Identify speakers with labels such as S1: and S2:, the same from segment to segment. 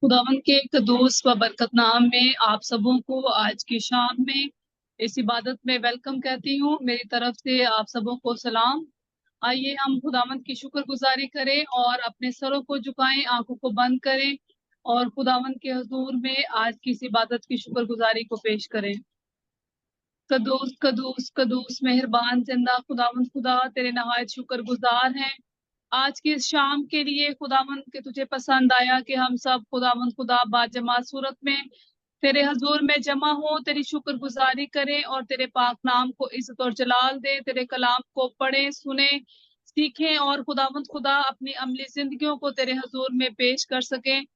S1: खुदावन के कदूस व बरकत नाम में आप सबों को आज की शाम में इस इबादत में वेलकम कहती हूँ। मेरी तरफ से आप सबों को सलाम। आइए हम खुदावन की शुक्रगुजारी करें और अपने सरों को झुकाएं, आंखों को बंद करें और खुदावन के हुजूर में आज की इस इबादत की शुक्रगुजारी को पेश करें। कदूस कदूस कदूस मेहरबान जिंदा खुदावन खुदा तेरे नहायत शुक्रगुजार हैं आज की इस शाम के लिए। खुदावन के तुझे पसंद आया कि हम सब खुदावन खुदा बाजमात सूरत में तेरे हजूर में जमा हो, तेरी शुक्रगुजारी करें और तेरे पाक नाम को इज्जत और जलाल दे, तेरे कलाम को पढ़ें, सुने, सीखें और खुदावंद खुदा अपनी अमली जिंदगियों को तेरे हजूर में पेश कर सकें।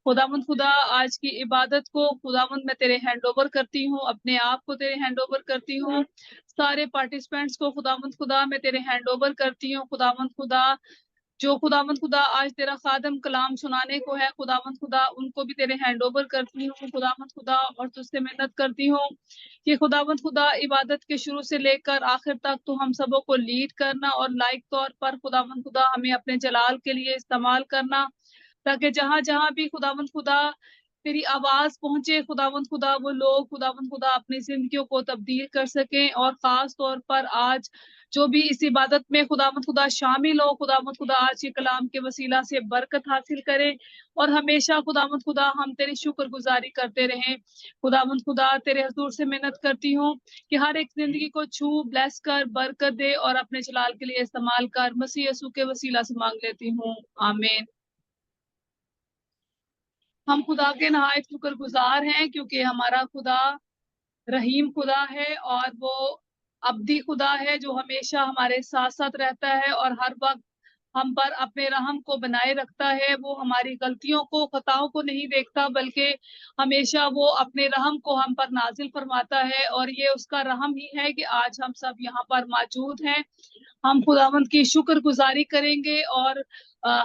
S1: खुदावंद खुदा आज की इबादत को खुदावंद मैं तेरे हैंड ओवर करती हूँ, अपने आप को तेरे हैंड ओवर करती हूँ, सारे पार्टिसिपेंट्स को खुदावंद खुदा मैं तेरे हैंड ओवर करती हूँ। खुदावंद खुदा जो खुदावंद खुदा आज तेरा खादम कलाम सुनाने को है, खुदावंद खुदा उनको भी तेरे हैंड ओवर करती हूँ खुदावंद खुदा, और तुझसे मिन्नत करती हूँ कि खुदावंद खुदा इबादत के शुरू से लेकर आखिर तक तू हम सबों को लीड करना और लाइक तौर पर खुदावंद खुदा हमें अपने जलाल के लिए इस्तेमाल करना, ताकि जहां जहां भी खुदावंद खुदा तेरी आवाज पहुंचे खुदावंद खुदा वो लोग खुदावंद खुदा अपनी जिंदगियों को तब्दील कर सकें। और खास तौर पर आज जो भी इस इबादत में खुदावंद खुदा शामिल हो, खुदावंद खुदा आज के कलाम के वसीला से बरकत हासिल करें और हमेशा खुदावंद खुदा हम तेरी शुक्रगुजारी करते रहें। खुदावंद खुदा तेरे हजूर से मिन्नत करती हूँ कि हर एक जिंदगी को छू, ब्लेस कर, बरकत दे और अपने जलाल के लिए इस्तेमाल कर। मसीह यसू के वसीला से मांग लेती हूँ, आमीन। हम खुदा के नहायत शुक्रगुजार हैं क्योंकि हमारा खुदा रहीम खुदा है और वो अब्दी खुदा है जो हमेशा हमारे साथ साथ रहता है और हर वक्त हम पर अपने रहम को बनाए रखता है। वो हमारी गलतियों को, खताओं को नहीं देखता, बल्कि हमेशा वो अपने रहम को हम पर नाजिल फरमाता है और ये उसका रहम ही है कि आज हम सब यहाँ पर मौजूद हैं। हम खुदावंद की शुक्रगुजारी करेंगे और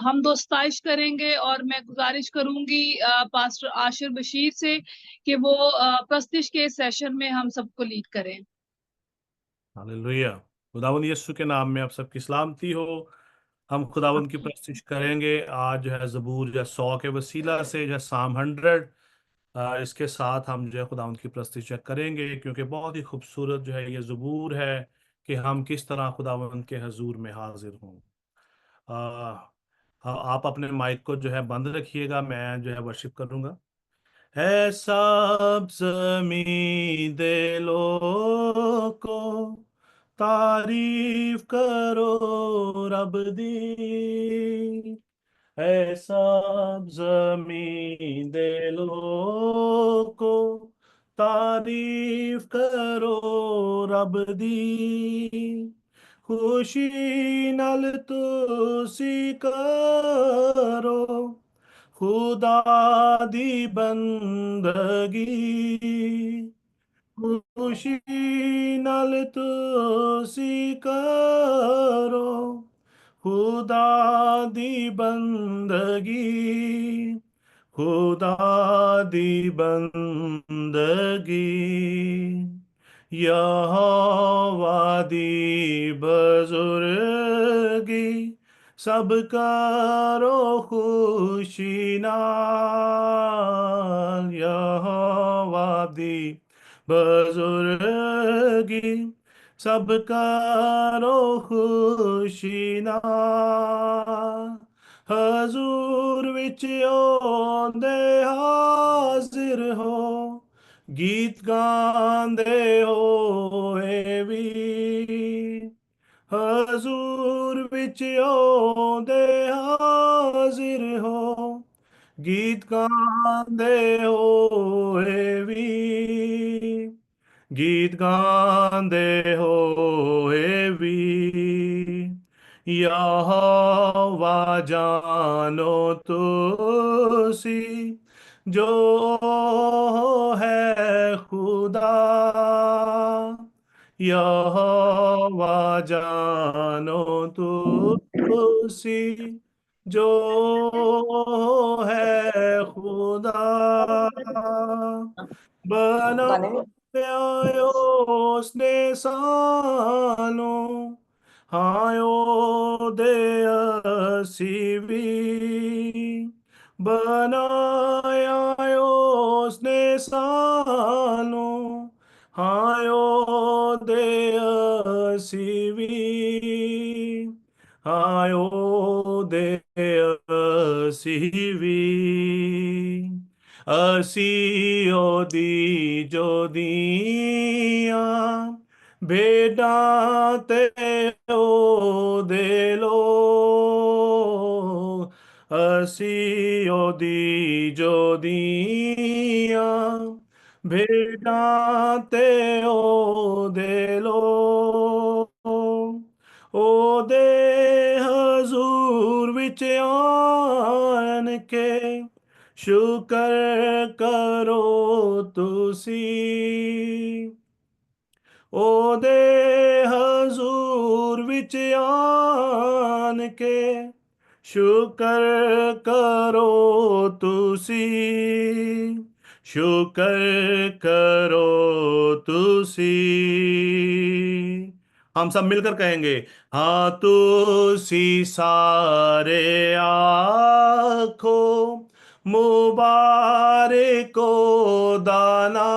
S1: हम दोस्ताइश करेंगे और मैं गुजारिश करूंगी पास्टर आशिर बशीर से कि वो प्रस्तिश के सेशन में हम सबको लीड करें।
S2: हालेलुया। खुदावंद यीशु के नाम में आप सबकी सलामती हो। हम खुदावंद की प्रस्तुति करेंगे आज जो है ज़बूर जो है 100 के वसीला से जो है साम 100, इसके साथ हम जो है खुदावंद की प्रस्तुति करेंगे क्योंकि बहुत ही खूबसूरत जो है ये ज़बूर है कि हम किस तरह खुदावंद के हजूर में हाजिर हों। आप अपने माइक को जो है बंद रखिएगा, मैं जो है वर्शिप करूँगा। है सब ज़मीं दिलों को तारीफ करो रब दी, है सब ज़मीं दिलों को तारीफ करो रब दी, खुशी नल तुसी करो खुदा दी बंदगी, खुशी नल तुसी करो खुदा दी बंदगी, खुदा दी बंदगी, यहोवा दी बुजुर्गी सब करो खुशी नाल, यहोवा दी बुजुर्गी सब करो खुशी नाल, हजूर विच ओंदे हाजिर हो गीत गांदे होए वी, हजूर विच ओंदे हाजिर हो गीत गांदे होए वी, गीत गांदे होए वी, यहोवा जानो तुसी जो है खुदा, यहोवा जानो तुसी जो है खुदा, बनायो उसने सानों हायो दे असी भी, बनायो Hayos nesano, hayo dea sivi, hayo dea sivi, asio di jodia, bedate o delo, asio di jodia, bedate o delo, o de हजूर विच आन के शुक्र करो तुसी, ਉਹਦੇ ਹਜ਼ੂਰ ਵਿੱਚ ਆਨ ਕੇ ਸ਼ੁਕਰ ਕਰੋ ਤੁਸੀਂ, ਸ਼ੁਕਰ करो ਤੁਸੀਂ। हम सब मिलकर कहेंगे, हाँ तुसी सारे आखो मुबारको दाना,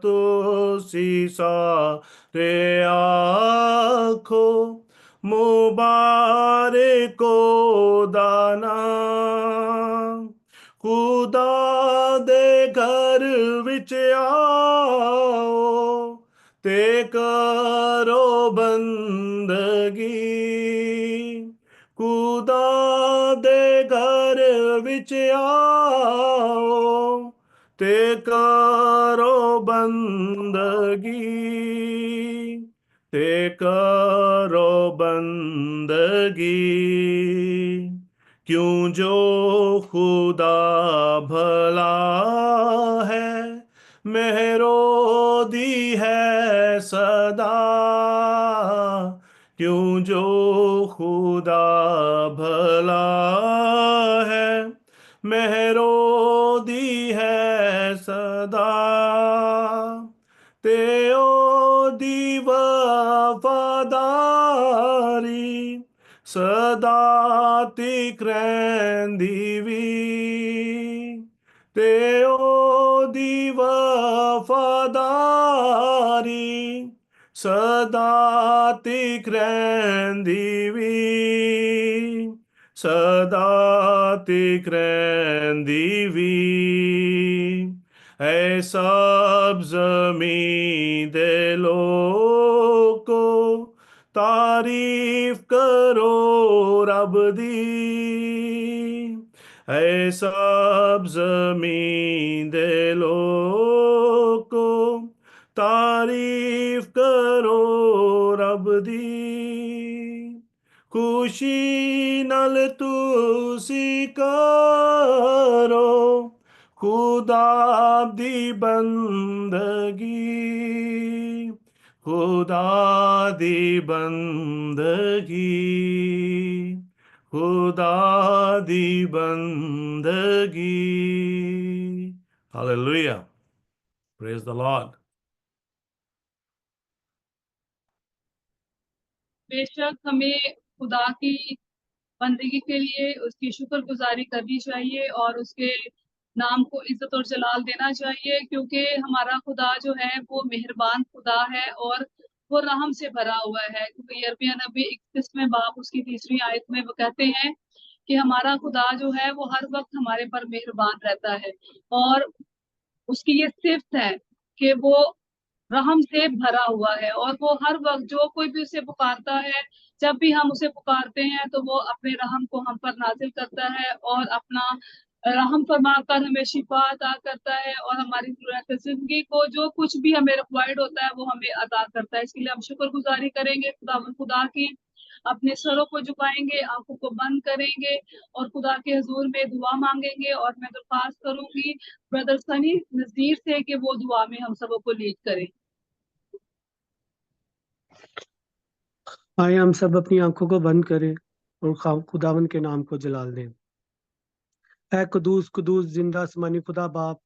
S2: तुसी सारे आखो मुबारको दाना, खुदा दे घर विच आओ ते करो बंदगी, खुदा दे घर विच आओ ते करो बंदगी, ते करो बंदगी, क्यों जो खुदा भला है मेहरोदी है सदा, क्यों जो खुदा भला है मेहरोदी है सदा, ते ओदी वफादारी सदा तिक रैंदी वी, ते ओदी वफादारी सदा तिक रैंदी वी, सदा तिक रैंदी वी, ऐ सब ज़मीं दे लोको तारीफ करो रब दी, ऐ सब ज़मीं दे लोको तारीफ करो रब दी, खुशी नल तुसी करो खुदा दी बंदगी, खुदा दी बंदगी, खुदा दी बंदगी। Hallelujah. Praise the Lord.
S1: बेशक हमें खुदा की बंदगी के लिए उसकी शुक्रगुजारी करनी चाहिए और उसके नाम को इज्जत और जलाल देना चाहिए, क्योंकि हमारा खुदा जो है वो मेहरबान खुदा है और वो रहम से भरा हुआ है। क्योंकि यिर्मयाह नबी 31वें बाब उसकी 3री आयत में वो कहते हैं कि हमारा खुदा जो है वो हर वक्त हमारे पर मेहरबान रहता है, और उसकी ये सिफ्त है कि वो रहम से भरा हुआ है, और वो हर वक्त जो कोई भी उसे पुकारता है, जब भी हम उसे पुकारते हैं तो वो अपने रहम को हम पर नाजिल करता है और अपना रहम फरमाकर हमें शिफा अता करता है, और हमारी ज़रूरत जिंदगी को जो कुछ भी हमें रिक्वायर्ड होता है वो हमें अता करता है। इसके लिए हम शुक्रगुजारी करेंगे खुदा की, अपने सरों को झुकाएंगे, आंखों को बंद करेंगे और खुदा के हुजूर में दुआ मांगेंगे। और मैं दरख्वास्त करूंगी ब्रदर सनी नज़ीर से कि वो दुआ में हम सबों को लीड करें।
S3: आइए हम सब अपनी आंखों को बंद करें और खुदावन के नाम को जलाल दें। ऐ कुदूस कुदूस जिंदा आसमानी खुदा बाप,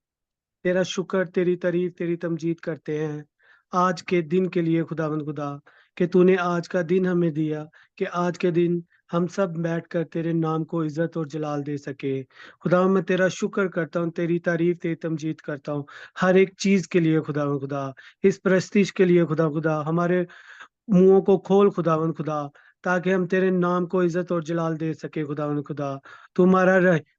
S3: तेरा शुक्र, तेरी तारीफ, तेरी तमजीद करते हैं आज के दिन के लिए खुदावन खुदा, कि तूने आज का दिन हमें दिया, कि आज के दिन हम सब बैठकर तेरे नाम को इज्जत और जलाल दे सके। खुदा मैं तेरा शुक्र करता हूँ, तेरी तारीफ तेरी तमजीद करता हूँ हर एक चीज के लिए। खुदा इस प्रस्तिश के लिए खुदा हमारे मुंहों को खोल खुदा ताकि हम तेरे नाम को इज्जत और जलाल दे सके। खुदा तुम्हारा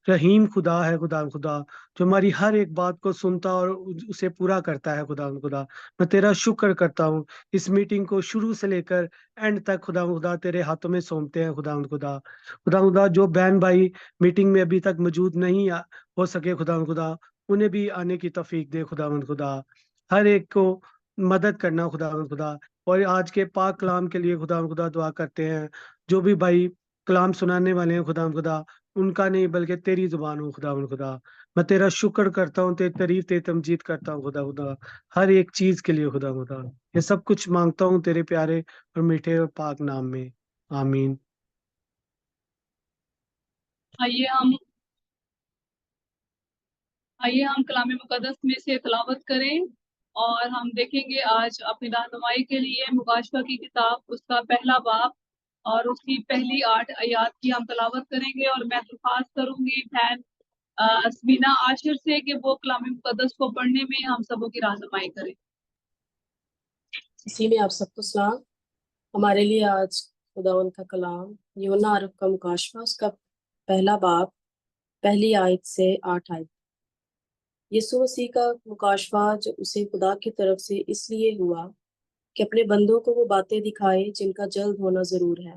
S3: रहीम खुदा है। खुदा जो हमारी हर एक बात को सुनता और उसे पूरा करता है। खुदा मैं तेरा शुक्र करता हूँ। इस मीटिंग को शुरू से लेकर एंड तक खुदा तेरे हाथों में सौंपते हैं। खुदा जो बहन भाई मीटिंग में अभी तक मौजूद नहीं हो सके खुदा उन्हें भी आने की तौफीक दे। खुदा हर एक को मदद करना। खुदा और आज के पाक कलाम के लिए खुदा दुआ करते हैं। जो भी भाई कलाम सुनाने वाले हैं खुदा उनका नहीं बल्कि तेरी जुबान हो। खुदा मैं तेरा शुक्र करता हूँ, तेरी तारीफ तेरी तमजीद करता हूँ। खुदा हर एक चीज के लिए खुदा ये सब कुछ मांगता हूँ तेरे प्यारे और मीठे और पाक नाम में, आमीन।
S1: आइए हम कलाम मुकद्दस में से तिलावत करें और हम देखेंगे आज अपनी रहनुमाई के लिए मुकाशवा की किताब उसका पहला बाब और उसकी पहली 8 आयत की हम तिलावत करेंगे। और मैं दरख्वास्त करूंगी बहन असमीना आशिर से कि वो कलाम मुकद्दस को पढ़ने में हम सबों की रहनुमाई करें।
S4: इसी में आप सबको सलाम। हमारे लिए आज खुदावन का कलाम यूहन्ना अरब का मुकाशवा उसका पहला बाब पहली आयत से 8 आयत। यीशु मसीह का मुकाशवा जो उसे खुदा की तरफ से इसलिए हुआ कि अपने बंदों को वो बातें दिखाए जिनका जल्द होना जरूर है।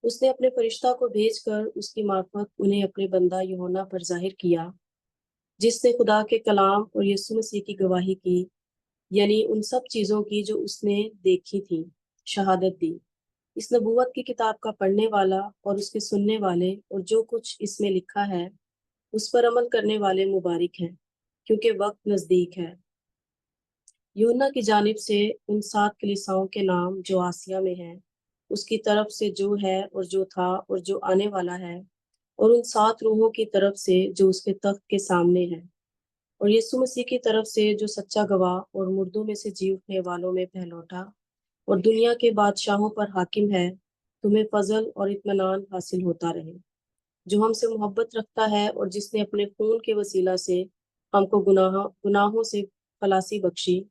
S4: उसने अपने फरिश्ता को भेजकर उसकी मार्फत उन्हें अपने बंदा यूहन्ना पर जाहिर किया, जिसने खुदा के कलाम और यीशु मसीह की गवाही की, यानी उन सब चीजों की जो उसने देखी थी, शहादत दी। इस नबूवत की किताब का पढ़ने वाला और उसके सुनने वाले और जो कुछ इसमें लिखा है उस पर अमल करने वाले मुबारक हैं, क्योंकि वक्त नजदीक है। यूहन्ना की जानिब से उन 7 कलीसियाओं के नाम जो आसिया में हैं, उसकी तरफ से जो है और जो था और जो आने वाला है, और उन 7 रूहों की तरफ से जो उसके तख्त के सामने है, और यीशु मसीह की तरफ से जो सच्चा गवाह और मुर्दों में से जी उठने वालों में पहलौठा और दुनिया के बादशाहों पर हाकिम है, तुम्हें फजल और इत्मीनान हासिल होता रहे। जो हमसे मोहब्बत रखता है और जिसने अपने खून के वसीला से हमको गुनाहों से खलासी बख्शी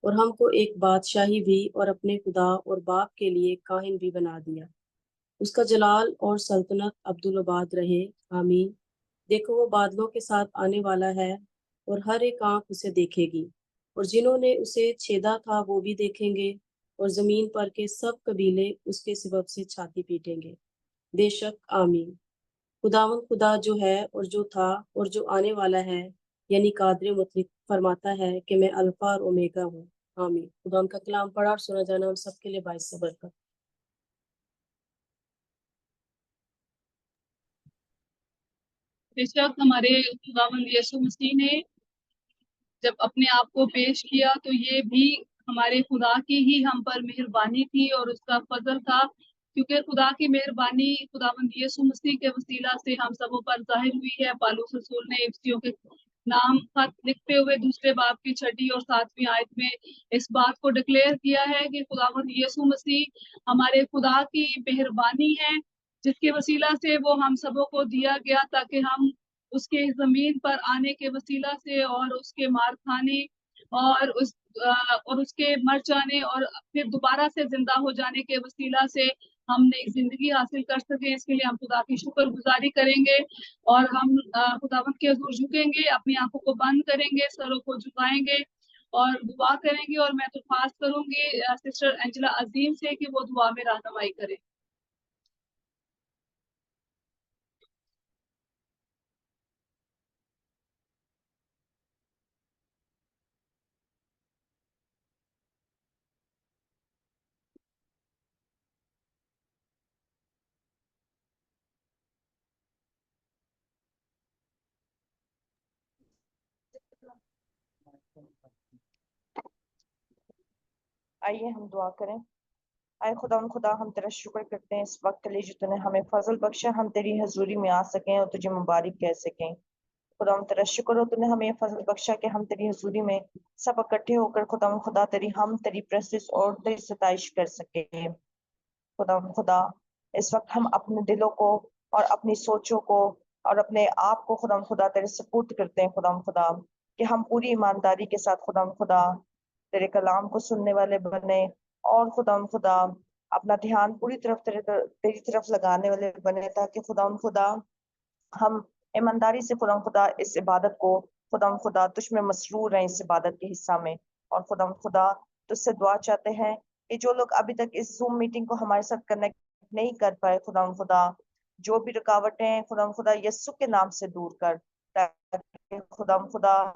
S4: और हमको एक बादशाही भी और अपने खुदा और बाप के लिए काहिन भी बना दिया। उसका जलाल और सल्तनत अब्दुलबाद रहे, आमीन। देखो वो बादलों के साथ आने वाला है और हर एक आंख उसे देखेगी, और जिन्होंने उसे छेदा था वो भी देखेंगे, और जमीन पर के सब कबीले उसके सबब से छाती पीटेंगे। बेशक, आमीन। खुदावन खुदा जो है और जो था और जो आने वाला है, यानी कादर मुतलक फरमाता है कि मैं अल्फा और ओमेगा हूँ, आमीन। खुदा उनका कलाम पढ़ा और सुना जाना हम सबके लिए बाइस से बरकत।
S1: बेशक हमारे खुदावंद यीशु मसीह ने जब अपने आप को पेश किया तो ये भी हमारे खुदा की ही हम पर मेहरबानी थी और उसका फजल था, क्योंकि खुदा की मेहरबानी खुदावंद यीशु मसीह के वसीला से हम सबों पर जाहिर हुई है। पौलुस रसूल ने इफिसियों के नाम खत लिखते हुए दूसरे बाब की 6 और 7वीं आयत में इस बात को डिक्लेयर किया है कि खुदावंद यीशु मसीह हमारे खुदा की मेहरबानी है, जिसके वसीला से वो हम सबों को दिया गया ताकि हम उसके जमीन पर आने के वसीला से और उसके मार खाने और उसके मर जाने और फिर दोबारा से जिंदा हो जाने के वसीला से हम नई जिंदगी हासिल कर सके। इसके लिए हम खुदा की शुक्रगुजारी करेंगे और हम खुदावंद के हुजूर झुकेंगे, अपनी आंखों को बंद करेंगे, सरों को झुकाएंगे और दुआ करेंगे। और मैं दरख्वास्त करूंगी सिस्टर एंजेला अजीम से कि वो दुआ में रहनुमाई करे।
S5: आइए हम दुआ करें। आए खुदा हम तेरा शुक्र करते हैं इस वक्त के लिए जो तूने हमें फजल बख्शा, हम तेरी हजूरी में आ सकें और तुझे मुबारक कह सकें। खुदा हम तेरा शुक्र हो, तूने हमें फजल बख्शा कि हम तेरी हजूरी में सब इकट्ठे होकर खुदा तेरी प्रस्तिश और तेरी सताइश कर सके। खुदा इस वक्त हम अपने दिलों को और अपनी सोचों को और अपने आप को खुदा खुदा तेरे सपुर्द करते हैं खुदा खुदा, कि हम पूरी ईमानदारी के साथ खुदा खुदा तेरे कलाम को सुनने वाले बने और खुदा खुदा अपना ध्यान पूरी तरफ तेरी तरफ लगाने वाले बने, ताकि खुदा खुदा हम ईमानदारी से खुदा खुदा इस इबादत को खुदा खुदा तुझ में मसरूर हैं इस इबादत के हिस्सा में। और खुदा खुदा तुझसे दुआ चाहते हैं कि जो लोग अभी तक इस जूम मीटिंग को हमारे साथ कनेक्ट नहीं कर पाए, खुदा खुदा जो भी रुकावटें हैं खुदा खुदा यीशु के नाम से दूर कर, ताकि खुदा खुदा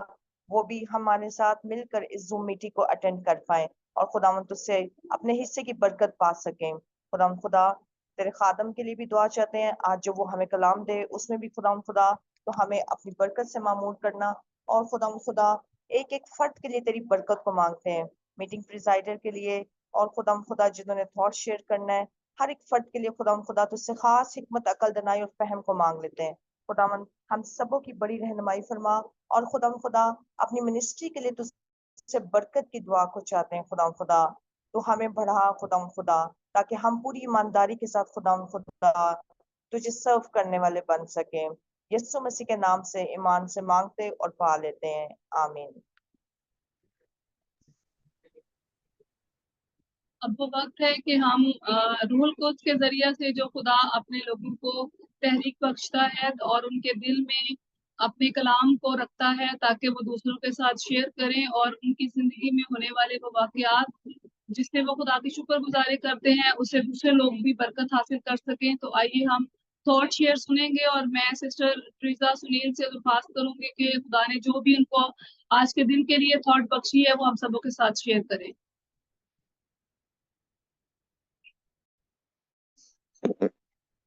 S5: वो भी हमारे साथ मिलकर इस जूम मीटिंग को अटेंड कर पाए और खुदा तुझसे अपने हिस्से की बरकत पा सकें। खुदा खुदा तेरे खादम के लिए भी दुआ चाहते हैं, आज जो वो हमें कलाम दे उसमें भी खुदा खुदा तो हमें अपनी बरकत से मामूर करना। और खुदा खुदा एक एक फर्द के लिए तेरी बरकत को मांगते हैं, मीटिंग प्रिजाइडर के लिए और खुदा खुदा जिन्होंने थॉट शेयर करना है, हर एक फर्द के लिए खुदा खुदा तुझसे खास हिकमत, अकल, दनाई और फहम को मांग लेते हैं। खुदावन हम सबों की बड़ी रहनुमाई फरमा और खुदा खुदा अपनी मिनिस्ट्री के लिए तुझसे बरकत की दुआ को चाहते हैं। खुदा खुदा तो हमें बढ़ा खुदा खुदा, ताकि हम पूरी ईमानदारी के साथ खुदा खुदा तुझे सर्व करने वाले बन सके। यीशु मसीह के नाम से ईमान से मांगते और पा लेते हैं, आमीन।
S1: अब वो वक्त है कि हम रूहुल कुद्स के जरिए से जो खुदा अपने लोगों को तहरीक बख्शता है और उनके दिल में अपने कलाम को रखता है, ताकि वो दूसरों के साथ शेयर करें और उनकी जिंदगी में होने वाले वो वाकयात जिससे वो खुदा की शुक्रगुजारी करते हैं उससे दूसरे लोग भी बरकत हासिल कर सकें। तो आइए हम थॉट शेयर सुनेंगे और मैं सिस्टर ट्रीजा सुनील से दरख्वास्त करूंगी कि खुदा ने जो भी उनको आज के दिन के लिए थॉट बख्शी है वो हम सबों के साथ शेयर करें।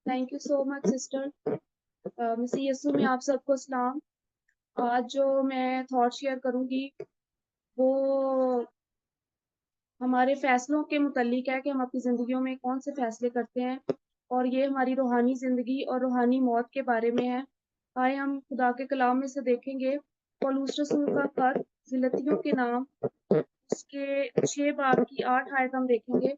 S6: Thank you so much sister. मसीह यीशु में आप सबको सलाम। आज जो मैं थॉट शेयर करूंगी वो हमारे फैसलों के मुतल्लिक है कि हम अपनी ज़िंदगियों में कौन से फैसले करते हैं, और ये हमारी रूहानी ज़िंदगी और रूहानी मौत के बारे में है। आए हम खुदा के कलाम में से देखेंगे पौलुस रसूल का खत गिलतियों के नाम उसके 6 बाब की 8 आयत हम देखेंगे।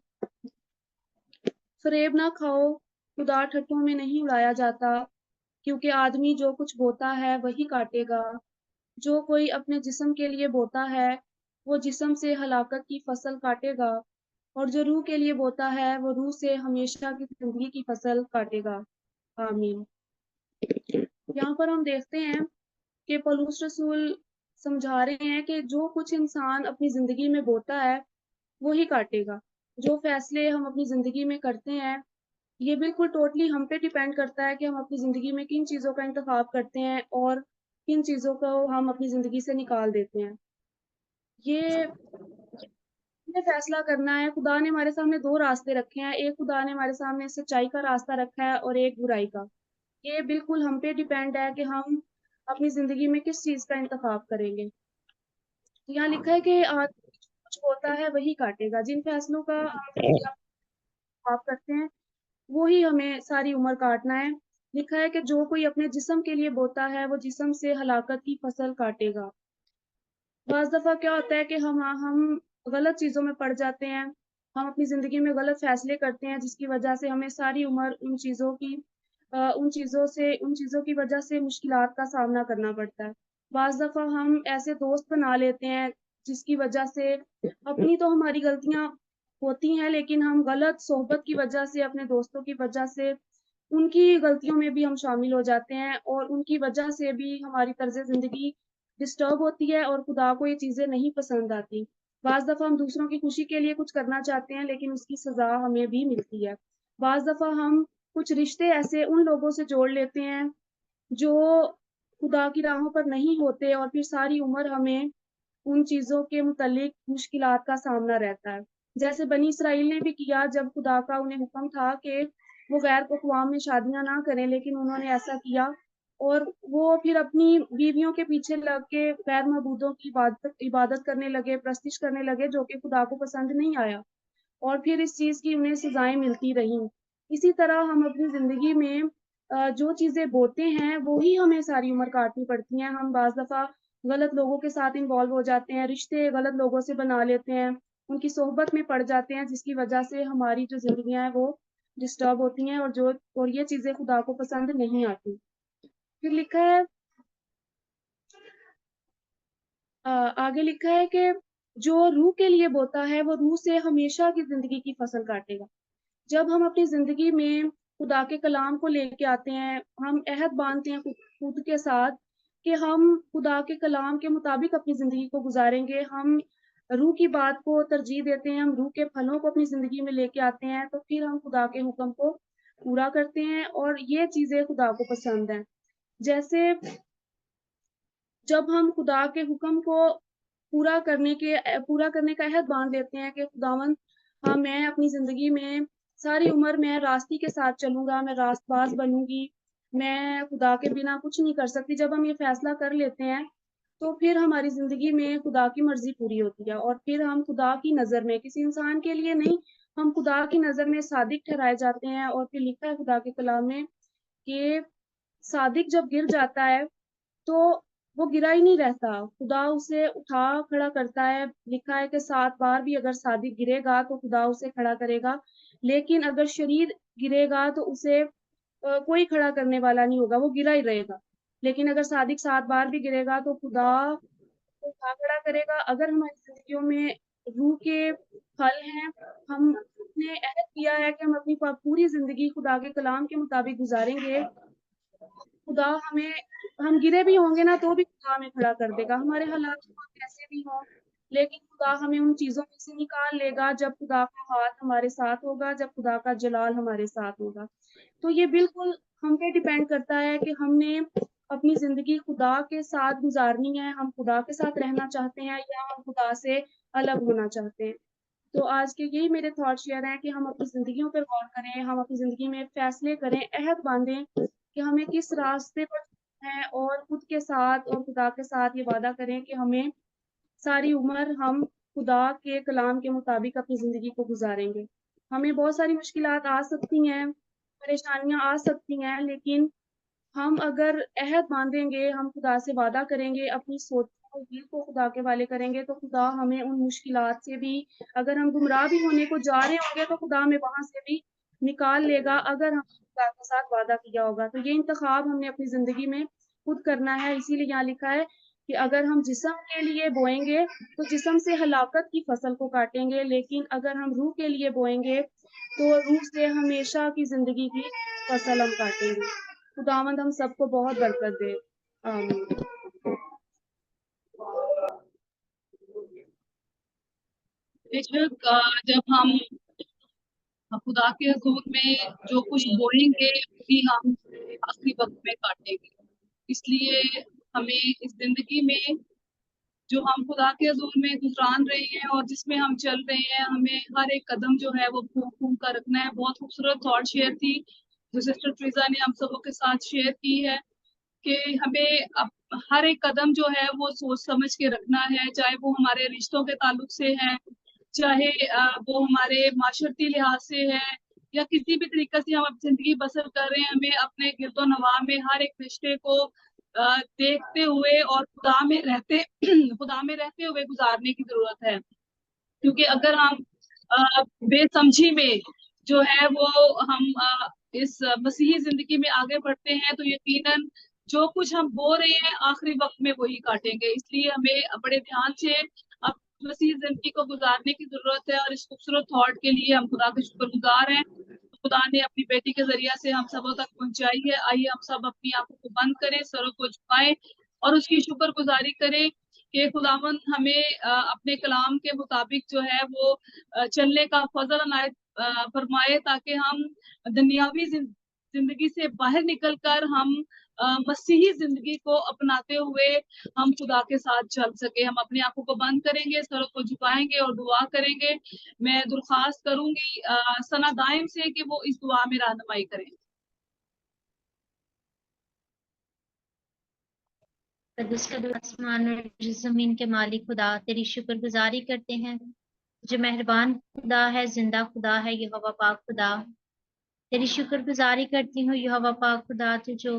S6: फरेब ना खाओ, खुदा ठट्ठों में नहीं उड़ाया जाता, क्योंकि आदमी जो कुछ बोता है वही काटेगा। जो कोई अपने जिस्म के लिए बोता है वो जिस्म से हलाकत की फसल काटेगा, और जो रूह के लिए बोता है वो रूह से हमेशा की जिंदगी की फसल काटेगा। आमीन। यहाँ पर हम देखते हैं कि पौलुस रसूल समझा रहे हैं कि जो कुछ इंसान अपनी जिंदगी में बोता है वो ही काटेगा। जो फैसले हम अपनी जिंदगी में करते हैं ये बिल्कुल टोटली हम पे डिपेंड करता है कि हम अपनी ज़िंदगी में किन चीज़ों का इंतखाब करते हैं और किन चीज़ों को हम अपनी ज़िंदगी से निकाल देते हैं। ये फैसला करना है। खुदा ने हमारे सामने 2 रास्ते रखे हैं, एक खुदा ने हमारे सामने सच्चाई का रास्ता रखा है और एक बुराई का। ये बिल्कुल हम पे डिपेंड है कि हम अपनी ज़िंदगी में किस चीज़ का इंतखाब करेंगे। यहाँ लिखा है कि कुछ होता है वही काटेगा। जिन फैसलों का हम इंतखाब करते हैं वो ही हमें सारी उम्र काटना है। लिखा है कि जो कोई अपने जिस्म के लिए बोता है वो जिस्म से हलाकत की फसल काटेगा। बाज़ दफ़ा क्या होता है कि हम गलत चीज़ों में पड़ जाते हैं, हम अपनी ज़िंदगी में गलत फैसले करते हैं जिसकी वजह से हमें सारी उम्र उन चीज़ों की वजह से मुश्किलात का सामना करना पड़ता है। बाज़ दफ़ा हम ऐसे दोस्त बना लेते हैं जिसकी वजह से अपनी तो हमारी गलतियाँ होती हैं, लेकिन हम गलत सोहबत की वजह से, अपने दोस्तों की वजह से उनकी गलतियों में भी हम शामिल हो जाते हैं और उनकी वजह से भी हमारी तर्ज़ ज़िंदगी डिस्टर्ब होती है और खुदा को ये चीज़ें नहीं पसंद आती। बाज़ दफ़ा हम दूसरों की खुशी के लिए कुछ करना चाहते हैं लेकिन उसकी सज़ा हमें भी मिलती है। बाज़ दफ़ा हम कुछ रिश्ते ऐसे उन लोगों से जोड़ लेते हैं जो खुदा की राहों पर नहीं होते और फिर सारी उम्र हमें उन चीज़ों के मुतल्लिक मुश्किलात का सामना रहता है। जैसे बनी इसराइल ने भी किया, जब खुदा का उन्हें हुक्म था कि वो गैर अक़वाम में शादियाँ ना करें, लेकिन उन्होंने ऐसा किया और वो फिर अपनी बीवियों के पीछे लग के गैर मबूदों की इबादत करने लगे, परस्तिश करने लगे, जो कि खुदा को पसंद नहीं आया और फिर इस चीज़ की उन्हें सज़ाएँ मिलती रहीं। इसी तरह हम अपनी ज़िंदगी में जो चीज़ें बोते हैं वो ही हमें सारी उम्र काटनी पड़ती हैं। हम बाज़ दफ़ा गलत लोगों के साथ इन्वॉल्व हो जाते हैं, रिश्ते गलत लोगों से बना लेते हैं, उनकी सोहबत में पड़ जाते हैं जिसकी वजह से हमारी जो ज़िंदगियाँ हैं वो डिस्टर्ब होती हैं और ये चीज़ें खुदा को पसंद नहीं आती। फिर लिखा है आगे लिखा है कि जो रूह के लिए बोता है वो रूह से हमेशा की ज़िंदगी की फसल काटेगा। जब हम अपनी ज़िंदगी में खुदा के कलाम को लेके आते हैं, हम अहद बाँधते हैं खुद के साथ कि हम खुदा के कलाम के मुताबिक अपनी ज़िंदगी को गुज़ारेंगे। हम रूह की बात को तरजीह देते हैं, हम रूह के फलों को अपनी ज़िंदगी में लेके आते हैं, तो फिर हम खुदा के हुक्म को पूरा करते हैं और ये चीज़ें खुदा को पसंद हैं। जैसे जब हम खुदा के हुक्म को पूरा करने का अहद बाँध लेते हैं कि खुदावंद मैं अपनी ज़िंदगी में सारी उम्र मैं रास्ते के साथ चलूँगा, मैं रास्तबाज़ बनूँगी, मैं खुदा के बिना कुछ नहीं कर सकती। जब हम ये फ़ैसला कर लेते हैं, तो फिर हमारी ज़िंदगी में खुदा की मर्ज़ी पूरी होती है और फिर हम खुदा की नज़र में, किसी इंसान के लिए नहीं, हम खुदा की नज़र में सादिक ठहराए जाते हैं। और फिर लिखा है खुदा के कलाम में कि सादिक जब गिर जाता है, तो वो गिरा ही नहीं रहता, खुदा उसे उठा खड़ा करता है। लिखा है कि 7 बार भी अगर सादिक गिरेगा तो खुदा उसे खड़ा करेगा, लेकिन अगर शरीर गिरेगा तो उसे कोई खड़ा करने वाला नहीं होगा, वो गिरा ही रहेगा। लेकिन अगर सादिक 7 बार भी गिरेगा तो खुदा को उठा खड़ा करेगा। अगर हमारी ज़िंदगियों में रूह के फल हैं, हमने अहद किया है कि हम अपनी पूरी ज़िंदगी खुदा के कलाम के मुताबिक गुज़ारेंगे, खुदा हम गिरे भी होंगे ना तो भी खुदा हमें खड़ा कर देगा। हमारे हालात कैसे भी हों, लेकिन खुदा हमें उन चीज़ों में से निकाल लेगा जब खुदा का हाथ हमारे साथ होगा, जब खुदा का जलाल हमारे साथ होगा। तो ये बिल्कुल हम पे डिपेंड करता है कि हमने अपनी ज़िंदगी खुदा के साथ गुज़ारनी है, हम खुदा के साथ रहना चाहते हैं या हम खुदा से अलग होना चाहते हैं। तो आज के यही मेरे थॉट शेयर हैं कि हम अपनी ज़िंदगियों पर गौर करें, हम अपनी ज़िंदगी में फ़ैसले करें, अहद बाँधें कि हमें किस रास्ते पर चलना है और खुद के साथ और खुदा के साथ ये वादा करें कि हमें सारी उम्र हम खुदा के कलाम के मुताबिक अपनी ज़िंदगी को गुज़ारेंगे। हमें बहुत सारी मुश्किलात आ सकती हैं, परेशानियाँ आ सकती हैं, लेकिन हम अगर अहद बाँधेंगे, हम खुदा से वादा करेंगे, अपनी सोच और दिल को खुदा के हवाले करेंगे, तो खुदा हमें उन मुश्किलात से भी, अगर हम गुमराह भी होने को जा रहे होंगे, तो खुदा हमें वहाँ से भी निकाल लेगा, अगर हमने खुदा के साथ वादा किया होगा। तो ये इंतखाब हमने अपनी ज़िंदगी में खुद करना है। इसीलिए यहाँ लिखा है कि अगर हम जिस्म के लिए बोएँगे, तो जिस्म से हलाकत की फसल को काटेंगे, लेकिन अगर हम रूह के लिए बोएँगे, तो रूह से हमेशा की ज़िंदगी की फसल हम काटेंगे। खुदावंद हम सबको बहुत बरकत दे। आमीन।
S1: बेशक जब हम खुदा के हुजूर में जो कुछ बोलेंगे वही हम आखिरी वक्त में काटेंगे। इसलिए हमें इस जिंदगी में जो हम खुदा के हुजूर में गुजरान रहे हैं और जिसमें हम चल रहे हैं, हमें हर एक कदम जो है वो फूंक फूंक कर रखना है। बहुत खूबसूरत थॉट शेयर थी जो सिस्टर ट्रीजा ने हम सबों के साथ शेयर की है कि हमें अब हर एक कदम जो है वो सोच समझ के रखना है, चाहे वो हमारे रिश्तों के ताल्लुक से है, चाहे वो हमारे माशरती लिहाज से है, या किसी भी तरीके से हम अपनी जिंदगी बसर कर रहे हैं। हमें अपने गिरदो नवा में हर एक रिश्ते को देखते हुए और खुदा में रहते हुए गुजारने की जरूरत है। क्योंकि अगर हम बेसमझी में जो है वो हम इस मसीही जिंदगी में आगे बढ़ते हैं, तो यकीनन जो कुछ हम बो रहे हैं आखिरी वक्त में वही काटेंगे। इसलिए हमें बड़े ध्यान से अब मसीही जिंदगी को गुजारने की जरूरत है। और इस खूबसूरत थॉट के लिए हम खुदा के शुक्रगुजार हैं। खुदा ने अपनी बेटी के जरिए से हम सबों तक पहुंचाई है। आइए हम सब अपनी आंखों को बंद करें, सरों को झुकाएं और उसकी शुक्रगुजारी करें कि खुदावंद हमें अपने कलाम के मुताबिक जो है वो चलने का फजल अनायत फरमाए, ताकि हम दुनियावी जिंदगी से बाहर निकलकर हम मसीही जिंदगी को अपनाते हुए हम खुदा के साथ चल सके। हम अपनी आंखों को बंद करेंगे, सरों को झुकाएंगे और दुआ करेंगे। मैं दरख्वास्त करूंगी सना दाइम से कि वो इस दुआ में रहनुमाई करें।
S7: आसमान और जमीन के मालिक खुदा, तेरी शुक्रगुजारी करते हैं जो मेहरबान खुदा है, जिंदा खुदा है, यहोवा पाक खुदा। तेरी शुक्रगुजारी करती हूँ यहोवा पाक खुदा, तू जो